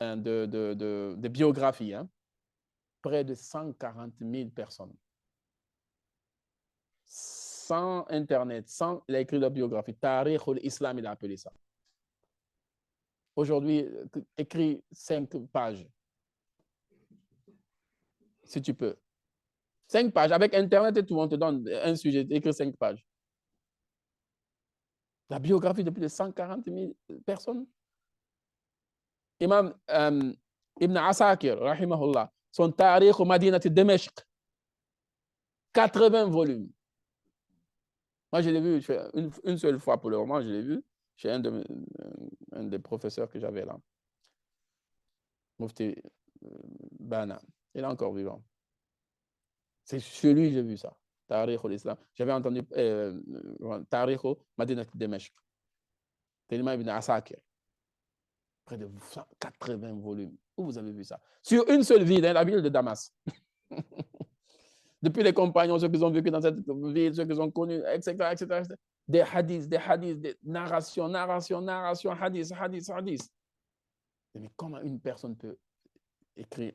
de biographies. Hein. Près de 140 000 personnes. Sans Internet, il a écrit la biographie. Tarikh al-Islam, il a appelé ça. Aujourd'hui, écris 5 pages. Si tu peux. 5 pages. Avec Internet et tout, on te donne un sujet, écris 5 pages. La biographie de plus de 140 000 personnes. Imam Ibn Asakir, rahimahullah, son Tarikh au Madinat de Dimashq. 80 volumes. Moi, je l'ai vu une seule fois pour le moment, je l'ai vu chez un des professeurs que j'avais là. Mufti Bana. Il est encore vivant. C'est chez lui que j'ai vu ça. Tarikh al-Islam. J'avais entendu Tarikh au Madinat de Dimashq. C'est l'imam Ibn Asakir. Près de 80 volumes. Où vous avez vu ça? Sur une seule ville, hein, la ville de Damas. Depuis les compagnons, ceux qui ont vécu dans cette ville, ceux qui ont connu, etc., etc. Des hadiths, des narrations, hadiths. Mais comment une personne peut écrire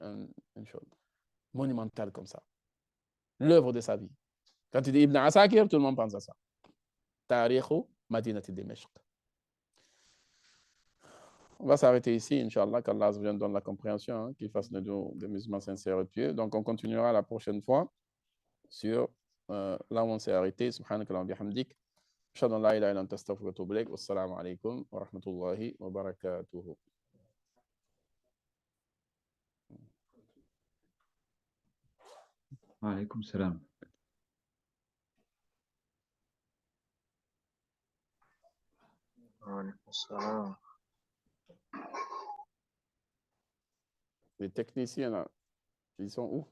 une chose monumentale comme ça? L'œuvre de sa vie. Quand tu dis Ibn Asakir, tout le monde pense à ça. Tarikh Madinat Dimashq. On va s'arrêter ici, Inch'Allah, qu'Allah nous donne la compréhension, hein, qu'il fasse de nous des musulmans sincères et pieux. Donc, on continuera la prochaine fois sur là où on s'est arrêté. Subhanakallah wa bihamdik. Ashhadu an la ilaha illa anta astaghfiruka wa atubu ilaik. Wassalamu alaikum wa rahmatullahi wa barakatuhu. Wa alaykum salam. Les techniciens, là, ils sont où?